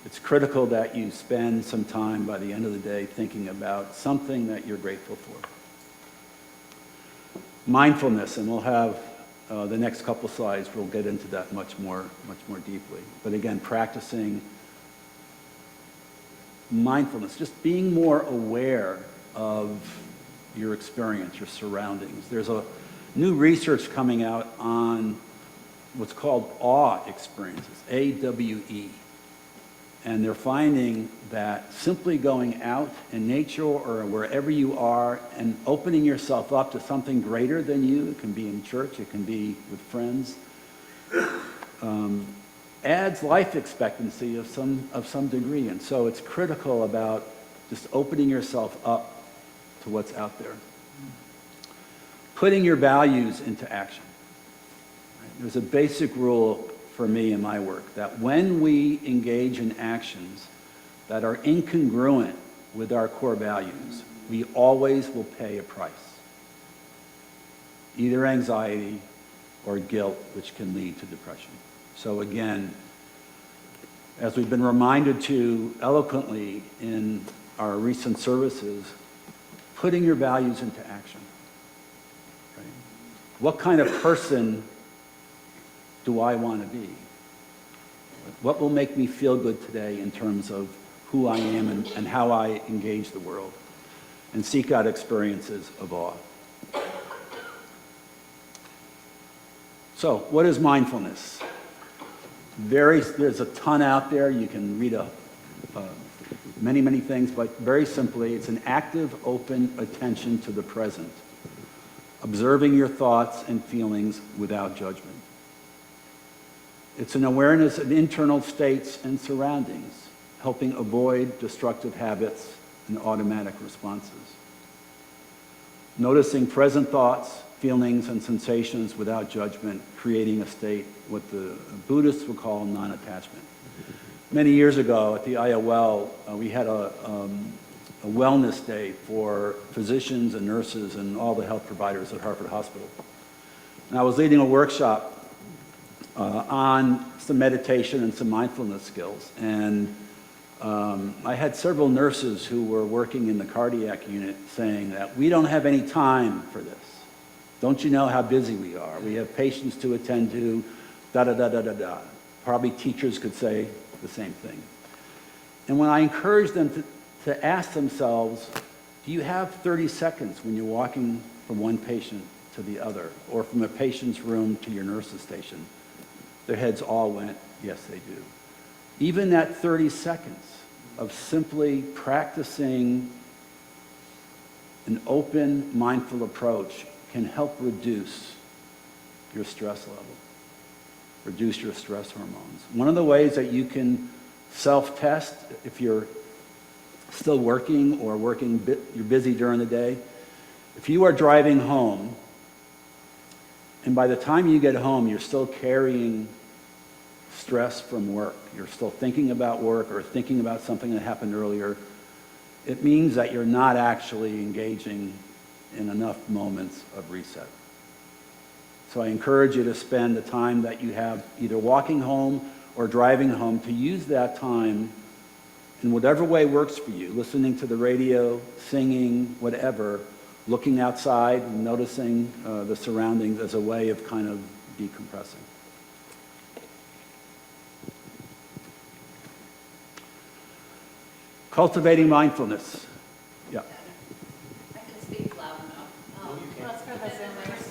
It's critical that you spend some time by the end of the day thinking about something that you're grateful for. Mindfulness, and we'll have the next couple slides, we'll get into that much more deeply. But again, practicing mindfulness, just being more aware of your experience, your surroundings. There's a new research coming out on what's called awe experiences, AWE. And they're finding that simply going out in nature or wherever you are and opening yourself up to something greater than you, it can be in church, it can be with friends, adds life expectancy of some degree. And so it's critical about just opening yourself up to what's out there. Putting your values into action. Right? There's a basic rule for me in my work that when we engage in actions that are incongruent with our core values, we always will pay a price. Either anxiety or guilt, which can lead to depression. So again, as we've been reminded to eloquently in our recent services, putting your values into action. Right? What kind of person do I want to be? What will make me feel good today in terms of who I am and how I engage the world? And seek out experiences of awe. So, what is mindfulness? There's a ton out there. You can read many things, but very simply, it's an active, open attention to the present, observing your thoughts and feelings without judgment. It's an awareness of internal states and surroundings, helping avoid destructive habits and automatic responses. Noticing present thoughts, feelings, and sensations without judgment, creating a state, what the Buddhists would call non-attachment. Many years ago at the IOL, we had a wellness day for physicians and nurses and all the health providers at Harvard Hospital. And I was leading a workshop on some meditation and some mindfulness skills. And I had several nurses who were working in the cardiac unit saying that we don't have any time for this. Don't you know how busy we are? We have patients to attend to, da-da-da-da-da-da. Probably teachers could say the same thing. And when I encourage them to ask themselves, do you have 30 seconds when you're walking from one patient to the other, or from a patient's room to your nurse's station? Their heads all went, yes, they do. Even that 30 seconds of simply practicing an open, mindful approach can help reduce your stress level, reduce your stress hormones. One of the ways that you can self-test if you're still working or you're busy during the day, if you are driving home and by the time you get home you're still carrying stress from work, you're still thinking about work or thinking about something that happened earlier, it means that you're not actually engaging in enough moments of reset. So I encourage you to spend the time that you have either walking home or driving home to use that time in whatever way works for you, listening to the radio, singing, whatever, looking outside and noticing the surroundings as a way of kind of decompressing. Cultivating mindfulness. Yeah. I can speak loud enough. Let's go to the Zoomers.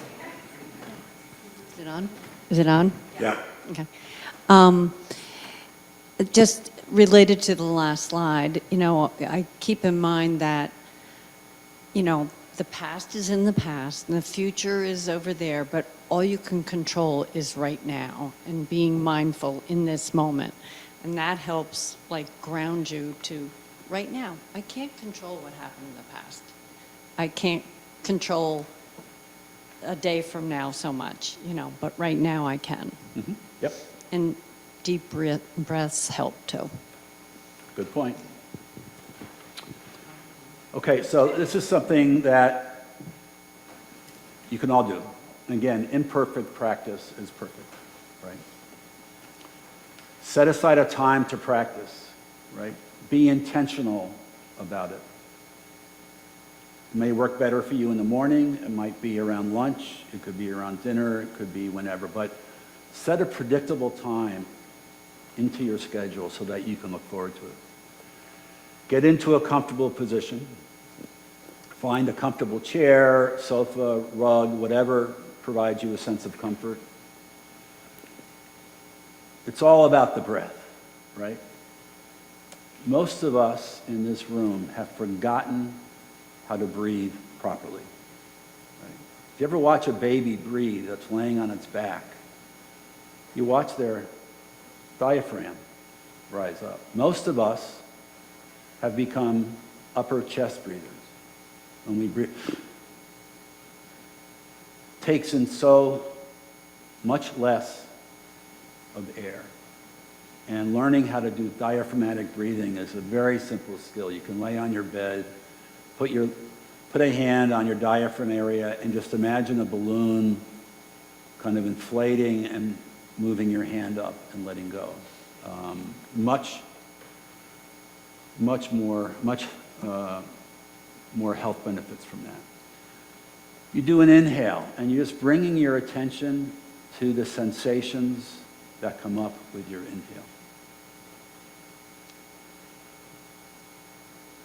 Is it on? Is it on? Yeah. Okay. Just related to the last slide, I keep in mind that, the past is in the past and the future is over there, but all you can control is right now and being mindful in this moment. And that helps ground you to right now. I can't control what happened in the past. I can't control a day from now so much, but right now I can. Mm-hmm. Yep. And deep breaths help too. Good point. Okay, so this is something that you can all do. Again, imperfect practice is perfect, right? Set aside a time to practice, right? Be intentional about it. It may work better for you in the morning. It might be around lunch. It could be around dinner. It could be whenever. But set a predictable time into your schedule so that you can look forward to it. Get into a comfortable position. Find a comfortable chair, sofa, rug, whatever provides you a sense of comfort. It's all about the breath, right? Most of us in this room have forgotten how to breathe properly. Right? If you ever watch a baby breathe that's laying on its back, you watch their diaphragm rise up. Most of us have become upper chest breathers. When we breathe, takes in so much less of air. And learning how to do diaphragmatic breathing is a very simple skill. You can lay on your bed, put a hand on your diaphragm area, and just imagine a balloon kind of inflating and moving your hand up and letting go. Much more health benefits from that. You do an inhale, and you're just bringing your attention to the sensations that come up with your inhale.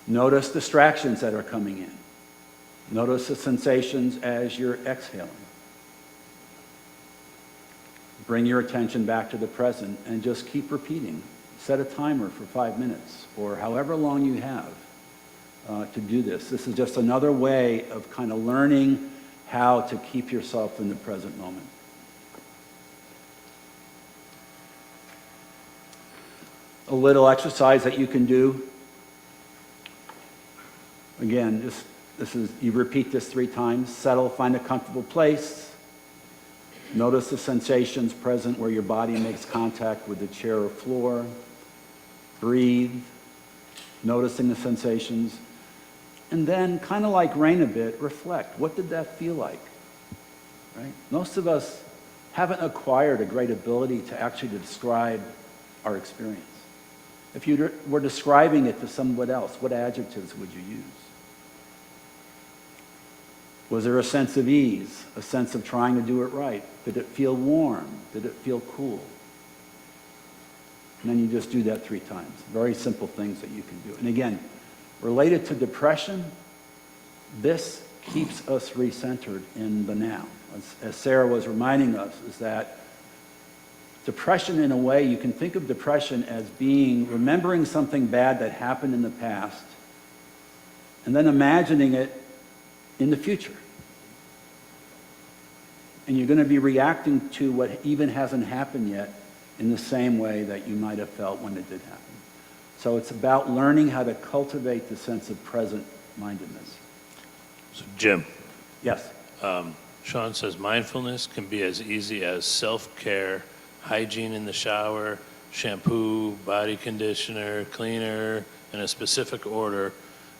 Notice distractions that are coming in. Notice the sensations as you're exhaling. Bring your attention back to the present and just keep repeating. Set a timer for 5 minutes or however long you have to do this. This is just another way of kind of learning how to keep yourself in the present moment. A little exercise that you can do. Again, you repeat this 3 times. Settle, find a comfortable place. Notice the sensations present where your body makes contact with the chair or floor. Breathe, noticing the sensations. And then, kind of like rain a bit, reflect. What did that feel like? Right? Most of us haven't acquired a great ability to actually describe our experience. If you were describing it to someone else, what adjectives would you use? Was there a sense of ease, a sense of trying to do it right? Did it feel warm? Did it feel cool? And then you just do that 3 times. Very simple things that you can do. And again, related to depression, this keeps us recentered in the now. As Sarah was reminding us, is that depression, in a way, you can think of depression as being remembering something bad that happened in the past and then imagining it in the future. And you're going to be reacting to what even hasn't happened yet in the same way that you might have felt when it did happen. So it's about learning how to cultivate the sense of present-mindedness. So Jim, Yes. Sean says mindfulness can be as easy as self-care, hygiene in the shower, shampoo, body conditioner, cleaner, in a specific order,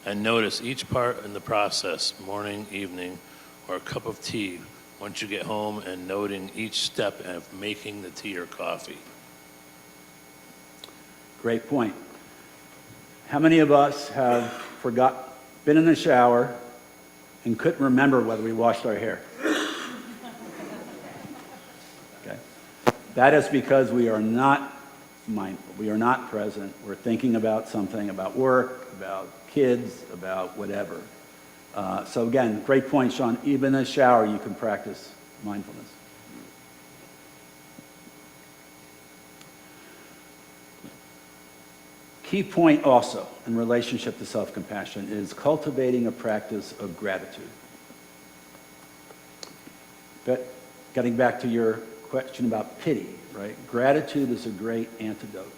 and notice each part in the process, morning, evening, or a cup of tea, once you get home, and noting each step of making the tea or coffee. Great point. How many of us have been in the shower and couldn't remember whether we washed our hair? Okay. That is because we are not mindful. We are not present. We're thinking about something, about work, about kids, about whatever. So again, great point, Sean. Even in the shower, you can practice mindfulness. Key point also in relationship to self-compassion is cultivating a practice of gratitude. But getting back to your question about pity, right? Gratitude is a great antidote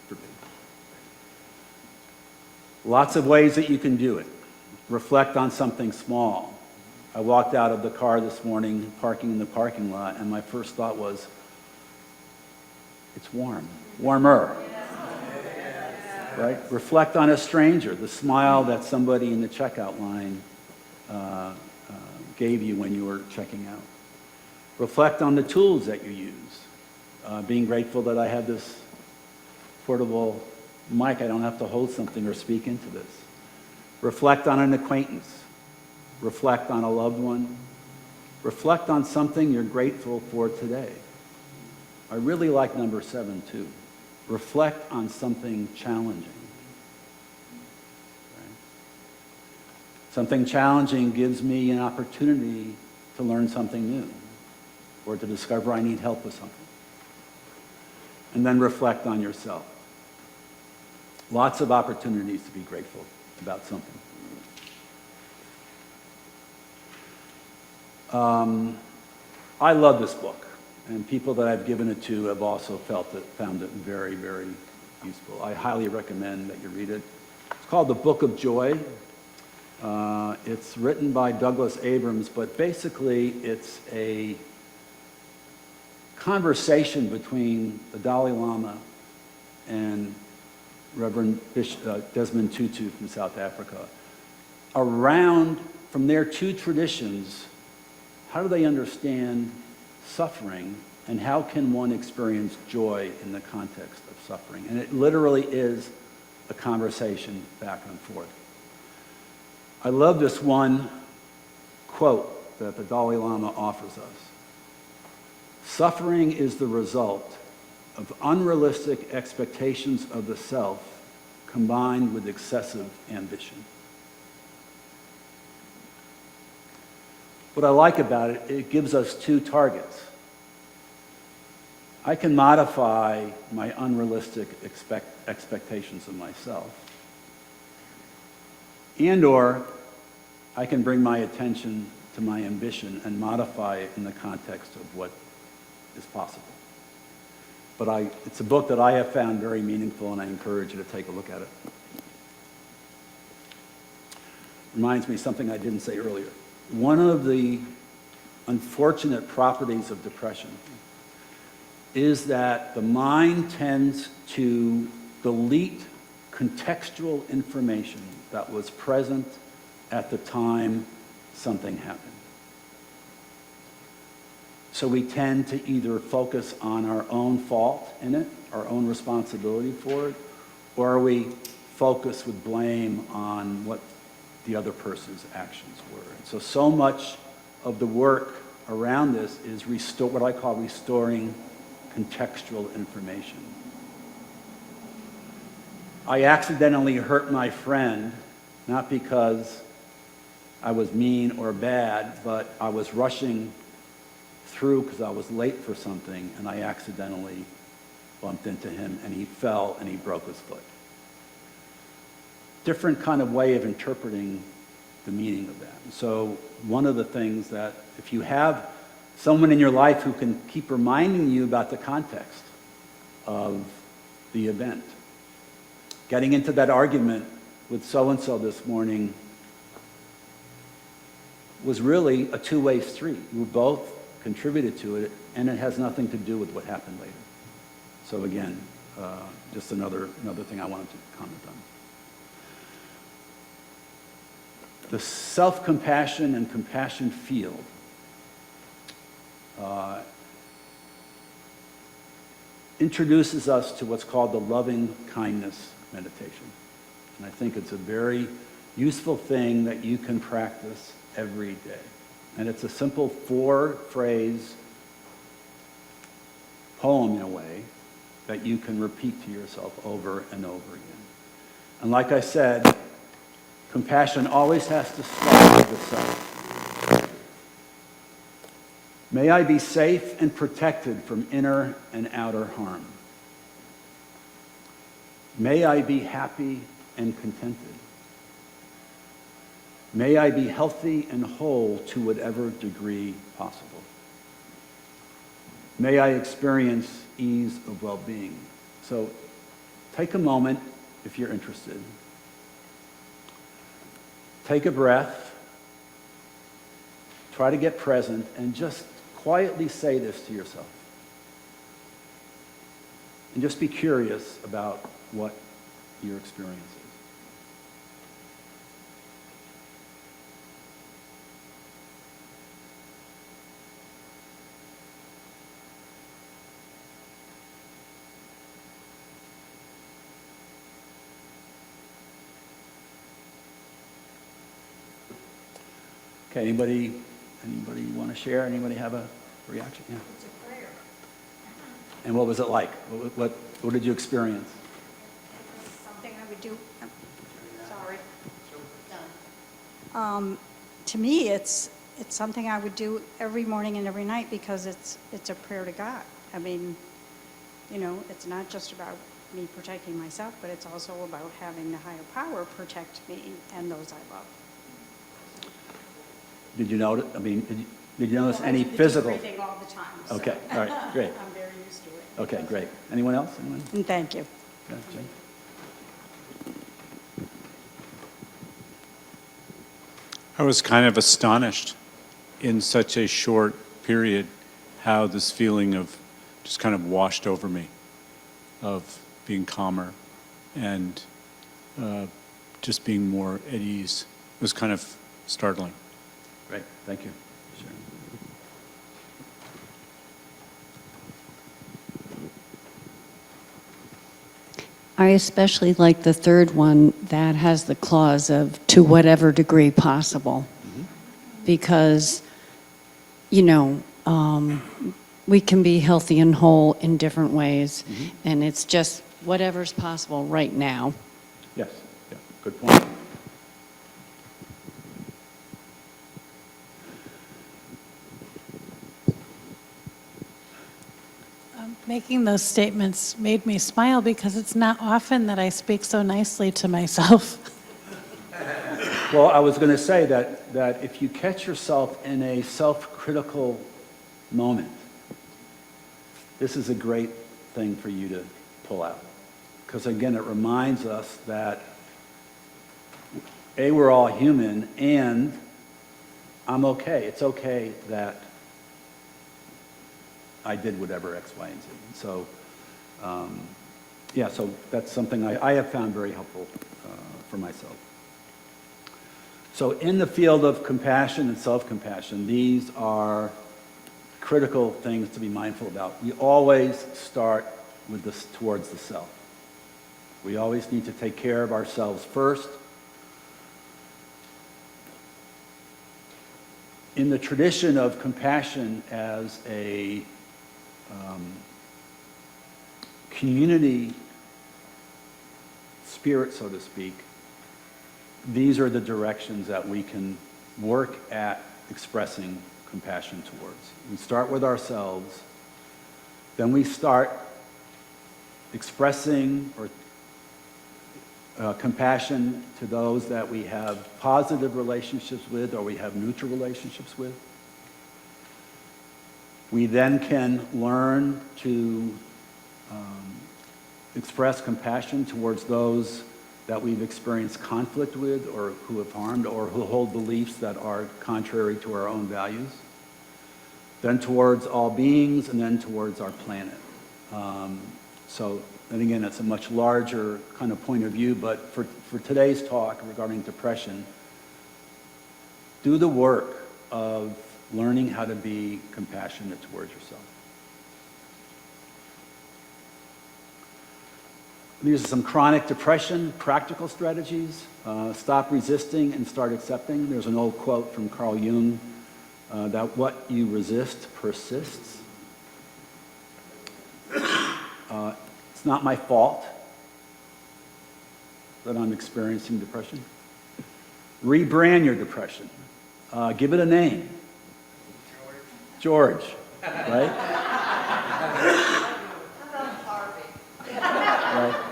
for pity. Lots of ways that you can do it. Reflect on something small. I walked out of the car this morning, parking in the parking lot, and my first thought was, it's warm. Warmer. Right? Reflect on a stranger, the smile that somebody in the checkout line gave you when you were checking out. Reflect on the tools that you use. Being grateful that I have this portable mic, I don't have to hold something or speak into this. Reflect on an acquaintance. Reflect on a loved one. Reflect on something you're grateful for today. I really like number 7 too. Reflect on something challenging. Right? Something challenging gives me an opportunity to learn something new or to discover I need help with something. And then reflect on yourself. Lots of opportunities to be grateful about something. I love this book. And people that I've given it to have also found it very, very useful. I highly recommend that you read it. It's called The Book of Joy. It's written by Douglas Abrams, but basically it's a conversation between the Dalai Lama and Reverend Desmond Tutu from South Africa around, from their 2 traditions, how do they understand suffering, and how can one experience joy in the context of suffering? And it literally is a conversation back and forth. I love this one quote that the Dalai Lama offers us. Suffering is the result of unrealistic expectations of the self combined with excessive ambition. What I like about it, it gives us 2 targets. I can modify my unrealistic expectations of myself, and/or I can bring my attention to my ambition and modify it in the context of what is possible. But it's a book that I have found very meaningful, and I encourage you to take a look at it. Reminds me of something I didn't say earlier. One of the unfortunate properties of depression is that the mind tends to delete contextual information that was present at the time something happened. So we tend to either focus on our own fault in it, our own responsibility for it, or we focus with blame on what the other person's actions were. And so much of the work around this is what I call restoring contextual information. I accidentally hurt my friend, not because I was mean or bad, but I was rushing through because I was late for something, and I accidentally bumped into him, and he fell and he broke his foot. Different kind of way of interpreting the meaning of that. So one of the things that if you have someone in your life who can keep reminding you about the context of the event. Getting into that argument with so-and-so this morning was really a two-way street. You both contributed to it, and it has nothing to do with what happened later. So again, just another thing I wanted to comment on. The self-compassion and compassion field introduces us to what's called the loving kindness meditation. And I think it's a very useful thing that you can practice every day. And it's a simple 4-phrase poem in a way that you can repeat to yourself over and over again. And like I said, compassion always has to start with the self. May I be safe and protected from inner and outer harm. May I be happy and contented. May I be healthy and whole to whatever degree possible. May I experience ease of well-being. So take a moment if you're interested. Take a breath. Try to get present and just quietly say this to yourself. And just be curious about what your experience is. Okay, anybody want to share? Anybody have a reaction? Yeah. It's a prayer. And what was it like? What did you experience? It was something I would do. Sorry. To me, it's something I would do every morning and every night because it's a prayer to God. I mean, it's not just about me protecting myself, but it's also about having the higher power protect me and those I love. Did you notice? I mean, did you notice Well, any I do the physical? deep breathing all the time. So Okay, all right, great. I'm very used to it. Okay, great. Anyone else? Anyone? And thank you. Yeah, Jane? I was kind of astonished in such a short period how this feeling of just kind of washed over me, of being calmer and just being more at ease. It was kind of startling. Great, thank you. Sharon. I especially like the third one that has the clause of to whatever degree possible. Because, we can be healthy and whole in different ways, and it's just whatever's possible right now. Yes, yeah, good point. Making those statements made me smile because it's not often that I speak so nicely to myself. Well, I was going to say that if you catch yourself in a self-critical moment, this is a great thing for you to pull out. Because again, it reminds us that, A, we're all human, and I'm okay. It's okay that I did whatever X, Y, and Z. So, so that's something I have found very helpful for myself. So in the field of compassion and self-compassion, these are critical things to be mindful about. We always start with this towards the self. We always need to take care of ourselves first. In the tradition of compassion as a community spirit, so to speak, these are the directions that we can work at expressing compassion towards. We start with ourselves, then we start expressing compassion to those that we have positive relationships with or we have neutral relationships with. We then can learn to express compassion towards those that we've experienced conflict with or who have harmed or who hold beliefs that are contrary to our own values. Then towards all beings, and then towards our planet. And again, it's a much larger kind of point of view, but for today's talk regarding depression, do the work of learning how to be compassionate towards yourself. These are some chronic depression practical strategies. Stop resisting and start accepting. There's an old quote from Carl Jung that what you resist persists. It's not my fault that I'm experiencing depression. Rebrand your depression. Give it a name. George, right? Right?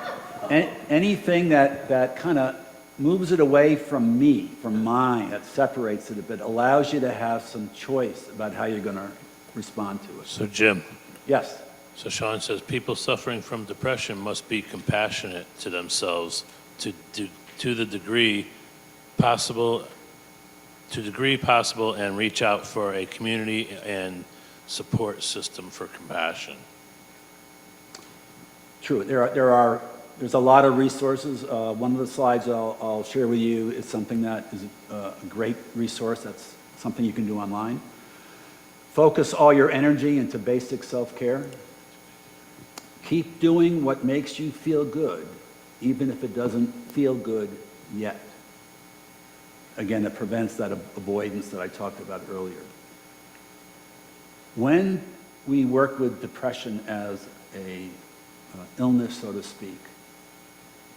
Anything that kind of moves it away from me, from mine, that separates it a bit, allows you to have some choice about how you're going to respond to it. So Jim. Yes. So Sean says people suffering from depression must be compassionate to themselves to the degree possible, and reach out for a community and support system for compassion. True. There's a lot of resources. One of the slides I'll share with you is something that is a great resource. That's something you can do online. Focus all your energy into basic self-care. Keep doing what makes you feel good, even if it doesn't feel good yet. Again, it prevents that avoidance that I talked about earlier. When we work with depression as a illness, so to speak,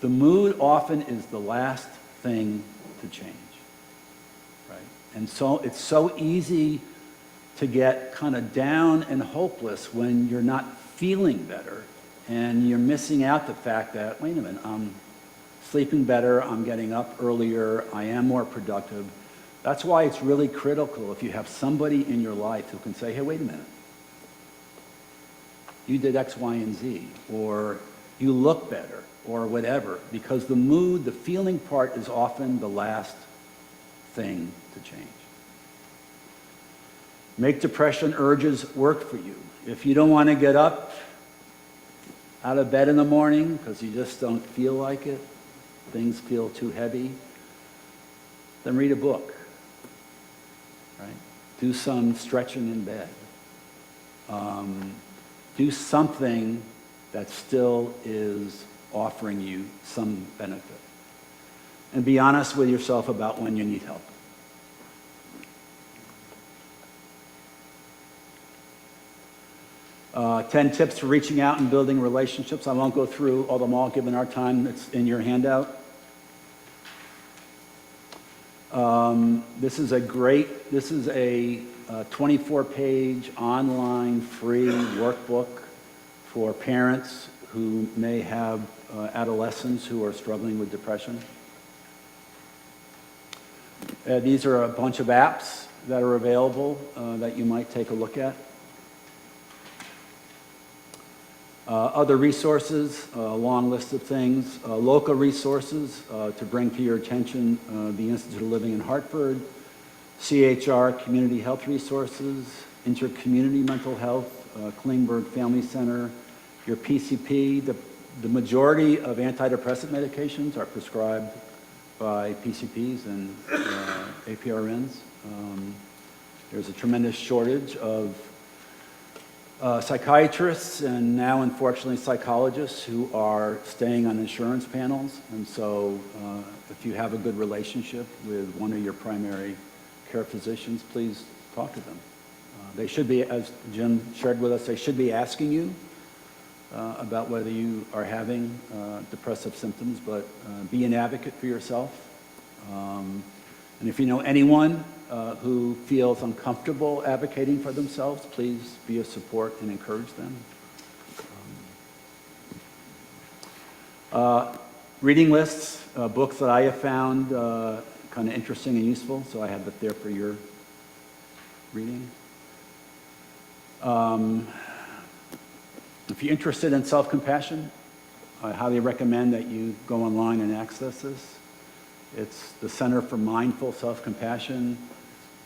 the mood often is the last thing to change, right? And so it's so easy to get kind of down and hopeless when you're not feeling better and you're missing out the fact that, wait a minute, I'm sleeping better, I'm getting up earlier, I am more productive. That's why it's really critical if you have somebody in your life who can say, hey, wait a minute, you did X, Y, and Z, or you look better, or whatever, because the mood, the feeling part is often the last thing to change. Make depression urges work for you. If you don't want to get up out of bed in the morning because you just don't feel like it, things feel too heavy, then read a book, right? Do some stretching in bed. Do something that still is offering you some benefit. And be honest with yourself about when you need help. Uh, 10 tips for reaching out and building relationships. I won't go through all them all given our time. It's in your handout. This is a 24-page online free workbook for parents who may have adolescents who are struggling with depression. These are a bunch of apps that are available that you might take a look at. Other resources, a long list of things. Local resources to bring to your attention, the Institute of Living in Hartford, CHR Community Health Resources, Intercommunity Mental Health, Klingberg Family Center, your PCP. The majority of antidepressant medications are prescribed by PCPs and APRNs. There's a tremendous shortage of psychiatrists and now, unfortunately, psychologists who are staying on insurance panels. And so if you have a good relationship with one of your primary care physicians, please talk to them. They should be, as Jim shared with us, they should be asking you about whether you are having depressive symptoms, but be an advocate for yourself. And if you know anyone who feels uncomfortable advocating for themselves, please be a support and encourage them. Reading lists, books that I have found kind of interesting and useful, so I have it there for your reading. If you're interested in self-compassion, I highly recommend that you go online and access this. It's the Center for Mindful Self-Compassion.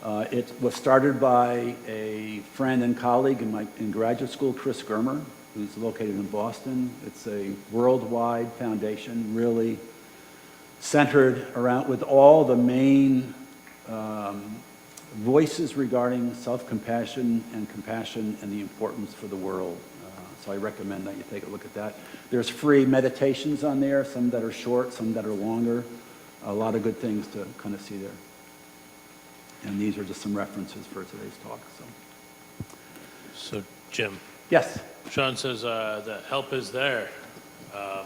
It was started by a friend and colleague in graduate school, Chris Germer, who's located in Boston. It's a worldwide foundation, really centered around with all the main voices regarding self-compassion and compassion and the importance for the world. So I recommend that you take a look at that. There's free meditations on there, some that are short, some that are longer. A lot of good things to kind of see there. And these are just some references for today's talk. So, Jim. Yes. Sean says that help is there. A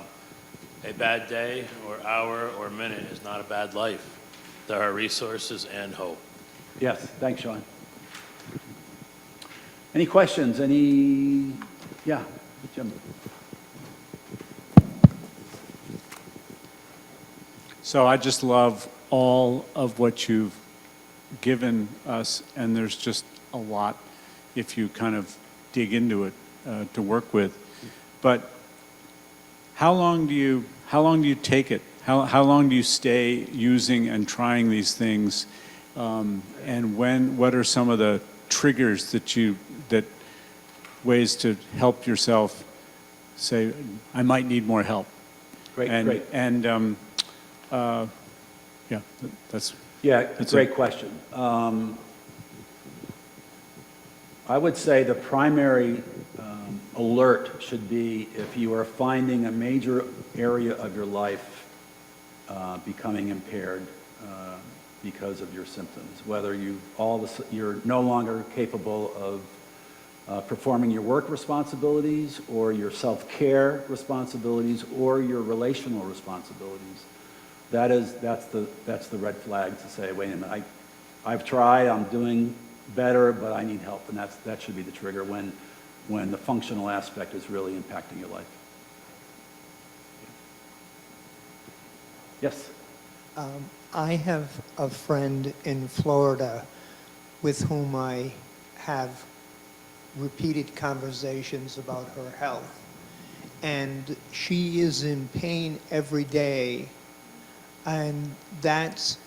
bad day or hour or minute is not a bad life. There are resources and hope. Yes, thanks, Sean. Any questions? Yeah, Jim. So I just love all of what you've given us, and there's just a lot if you kind of dig into it to work with. But how long do you take it? How long do you stay using and trying these things? And what are some of the triggers that ways to help yourself say, I might need more help? Great. And that's great question. I would say the primary alert should be if you are finding a major area of your life becoming impaired because of your symptoms, whether you're no longer capable of performing your work responsibilities or your self-care responsibilities or your relational responsibilities. That's the red flag to say, wait a minute, I've tried, I'm doing better, but I need help. And that should be the trigger when the functional aspect is really impacting your life. Yes? I have a friend in Florida with whom I have repeated conversations about her health. And she is in pain every day, and that's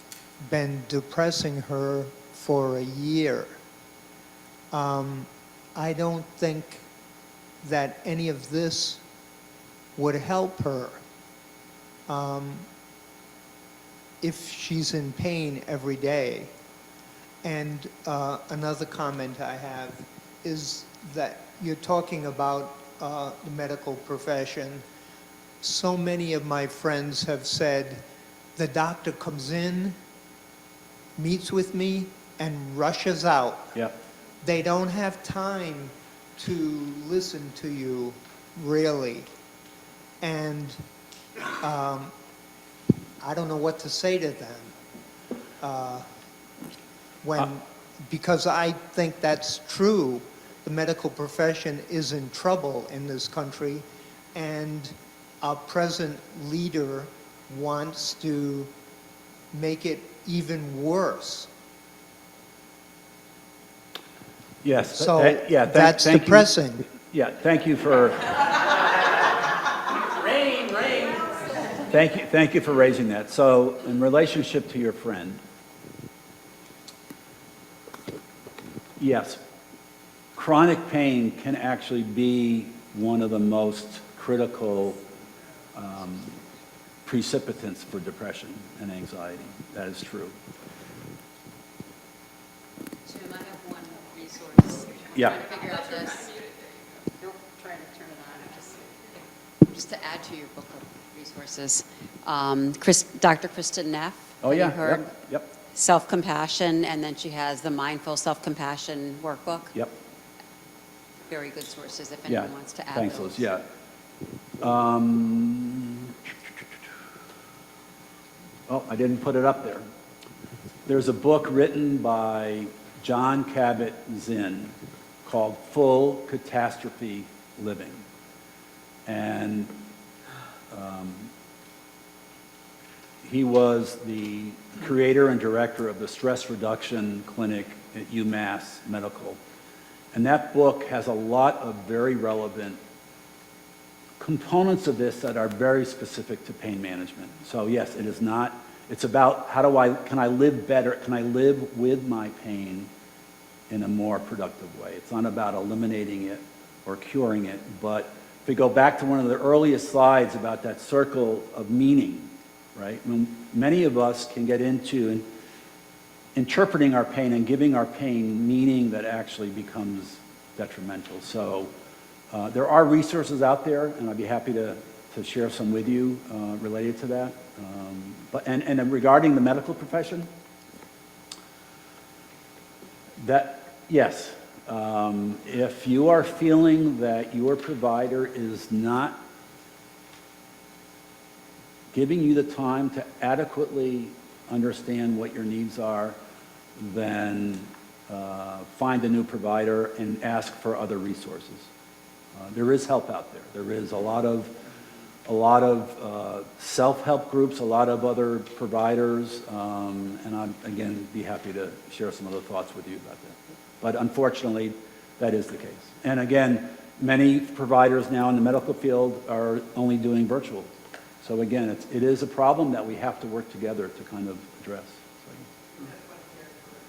been depressing her for a year. I don't think that any of this would help her if she's in pain every day. And another comment I have is that you're talking about the medical profession. So many of my friends have said, the doctor comes in, meets with me, and rushes out. Yep. They don't have time to listen to you, really. And I don't know what to say to them. Because I think that's true. The medical profession is in trouble in this country, and our present leader wants to make it even worse. Yes. So Thank depressing. You. Yeah, thank you for... Rain. Thank you for raising that. So in relationship to your friend, yes, chronic pain can actually be one of the most critical precipitants for depression and anxiety. That is true. Jim, I have one resource. Yeah. Trying to figure out this. Don't try to turn it on. Just to add to your book of resources. Dr. Kristen Neff. Oh, have you yeah. heard? Yep. Self-compassion, and then she has the Mindful Self-Compassion workbook. Yep. Very good sources if anyone wants to add Thanks, those. Liz. Yeah. Oh, I didn't put it up there. There's a book written by John Kabat-Zinn called Full Catastrophe Living. And he was the creator and director of the stress reduction clinic at UMass Medical. And that book has a lot of very relevant components of this that are very specific to pain management. So yes, it is not, it's about can I live better, can I live with my pain in a more productive way. It's not about eliminating it or curing it, but if we go back to one of the earliest slides about that circle of meaning, right? Many of us can get into interpreting our pain and giving our pain meaning that actually becomes detrimental. So there are resources out there, and I'd be happy to share some with you related to that. And regarding the medical profession, yes, if you are feeling that your provider is not giving you the time to adequately understand what your needs are, then find a new provider and ask for other resources. There is help out there. There is a lot of self-help groups, a lot of other providers, and I'd, again, be happy to share some other thoughts with you about that. But unfortunately, that is the case. And again, many providers now in the medical field are only doing virtual. So again, it is a problem that we have to work together to kind of address. So,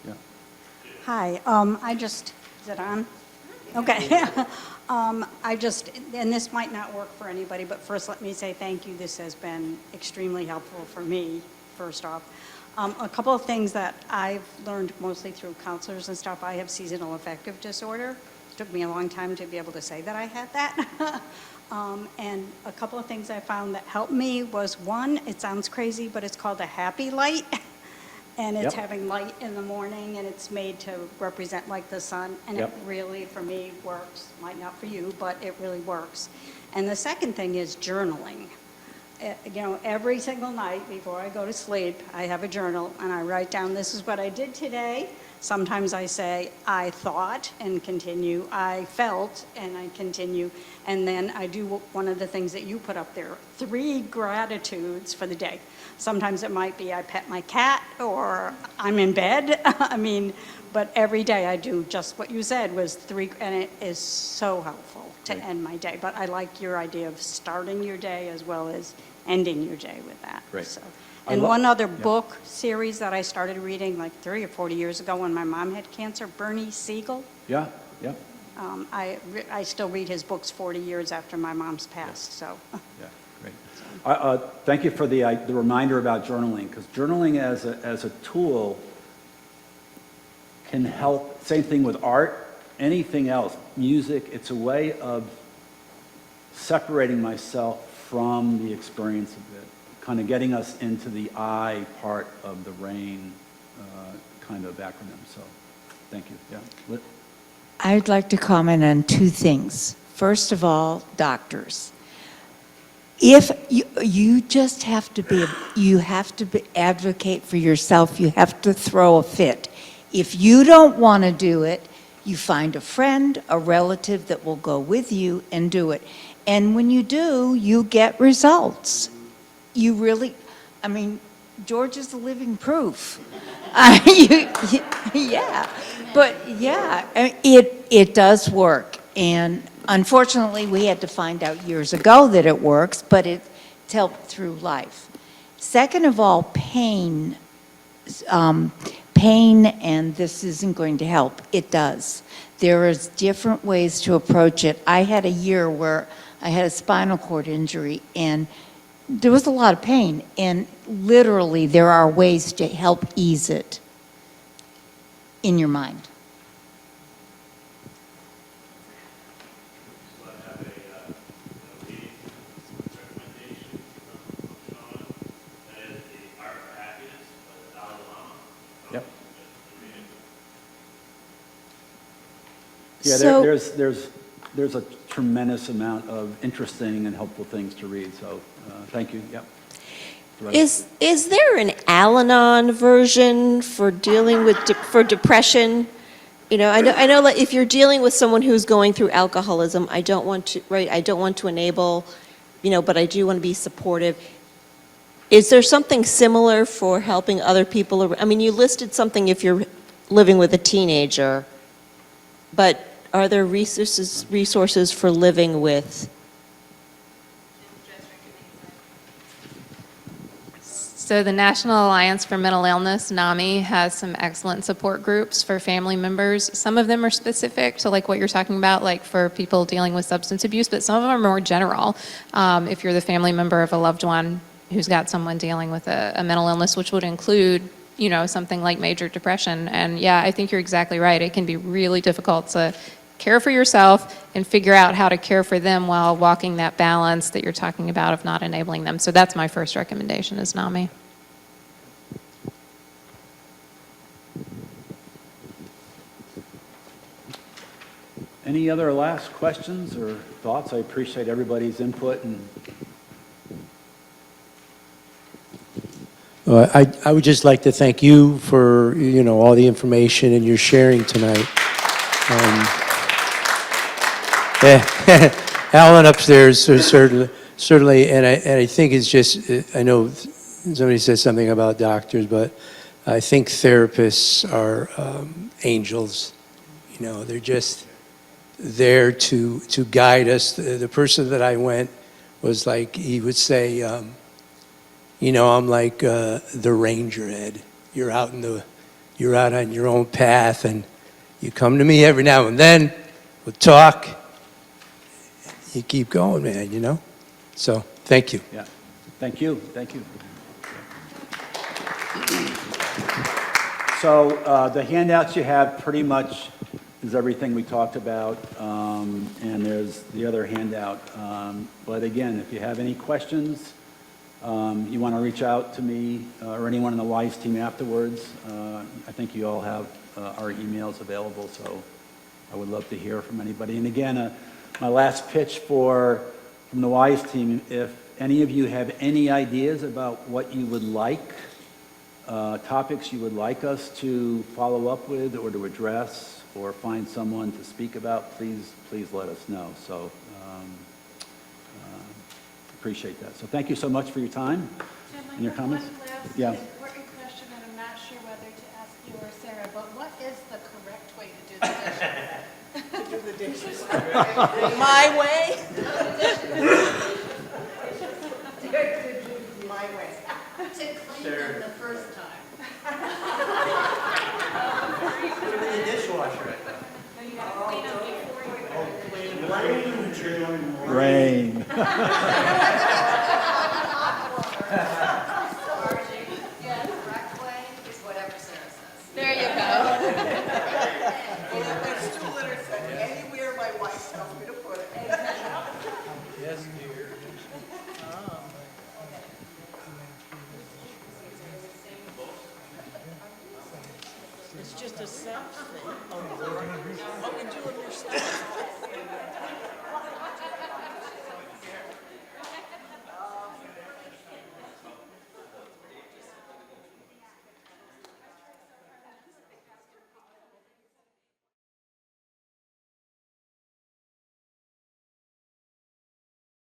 yeah. Hi, is it on? Okay. And this might not work for anybody, but first let me say thank you. This has been extremely helpful for me, first off. A couple of things that I've learned mostly through counselors and stuff. I have seasonal affective disorder. It took me a long time to be able to say that I had that. And a couple of things I found that helped me was, one, it sounds crazy, but it's called a happy light. And it's having light in the morning, and it's made to represent like the sun, and it really, for me, works. Might not for you, but it really works. And the second thing is journaling. Every single night before I go to sleep, I have a journal, and I write down, this is what I did today. Sometimes I say, I thought, and continue. I felt, and I continue. And then I do one of the things that you put up there, 3 gratitudes for the day. Sometimes it might be I pet my cat, or I'm in bed. But every day I do just what you said was 3, and it is so helpful to end my day. But I like your idea of starting your day as well as ending your day with that. Great. So. And one other book series that I started reading like 30 or 40 years ago when my mom had cancer, Bernie Siegel. Yeah. I still read his books 40 years after my mom's passed, so. Yeah, great. Thank you for the reminder about journaling, because journaling as a tool can help. Same thing with art, anything else, music. It's a way of separating myself from the experience of it, kind of getting us into the I part of the RAIN kind of acronym. So, thank you. Yeah. I'd like to comment on 2 things. First of all, doctors. If you just have to advocate for yourself. You have to throw a fit. If you don't want to do it, you find a friend, a relative that will go with you and do it. And when you do, you get results. You really, George is the living proof. Yeah, but yeah, it does work. And unfortunately, we had to find out years ago that it works, but it's helped through life. Second of all, pain, and this isn't going to help. It does. There is different ways to approach it. I had a year where I had a spinal cord injury, and there was a lot of pain, and literally there are ways to help ease it in your mind. So I have a leading recommendation from Sean, that is The Art of Happiness by the Dalai Lama. Yep. Just read it. Yeah, there's a tremendous amount of interesting and helpful things to read. So thank you. Yep. Is there an Al-Anon version for dealing with for depression? You know, I know that if you're dealing with someone who's going through alcoholism, I don't want to enable, you know, but I do want to be supportive. Is there something similar for helping other people? I mean, you listed something if you're living with a teenager, but are there resources for living with? So the National Alliance for Mental Illness, NAMI, has some excellent support groups for family members. Some of them are specific to like what you're talking about, like for people dealing with substance abuse, but some of them are more general. If you're the family member of a loved one who's got someone dealing with a mental illness, which would include, you know, something like major depression. And yeah, I think you're exactly right. It can be really difficult to care for yourself and figure out how to care for them while walking that balance that you're talking about of not enabling them. So that's my first recommendation is NAMI. Any other last questions or thoughts? I appreciate everybody's input. And I would just like to thank you for, you know, all the information and your sharing tonight. Alan upstairs, so certainly, and I think it's just, I know somebody said something about doctors, but I think therapists are angels. You know, they're just there to guide us. The person that I went was like, he would say, you know, I'm like the ranger, Ed. You're out on your own path, and you come to me every now and then. We'll talk. You keep going, man. You know. So thank you. yeah, thank you. Thank you. So the handouts you have pretty much is everything we talked about, and there's the other handout. But again, if you have any questions, you want to reach out to me or anyone in the WISE team afterwards. I think you all have our emails available, so I would love to hear from anybody. And again, my last pitch from the WISE team, if any of you have any ideas about what you would like, topics you would like us to follow up with or to address or find someone to speak about, please let us know. So appreciate that. So thank you so much for your time and your comments. One last Yeah. important question, and I'm not sure whether to ask you or Sarah, but what is the correct way to do the dishes? To do the dishes. My way? My way. To clean them the first time. Put it in the dishwasher. Rain. There you go. There's 2 letters that anywhere my wife tells me to put it. Yes, dear. It's just a sense thing. Oh, you do it yourself.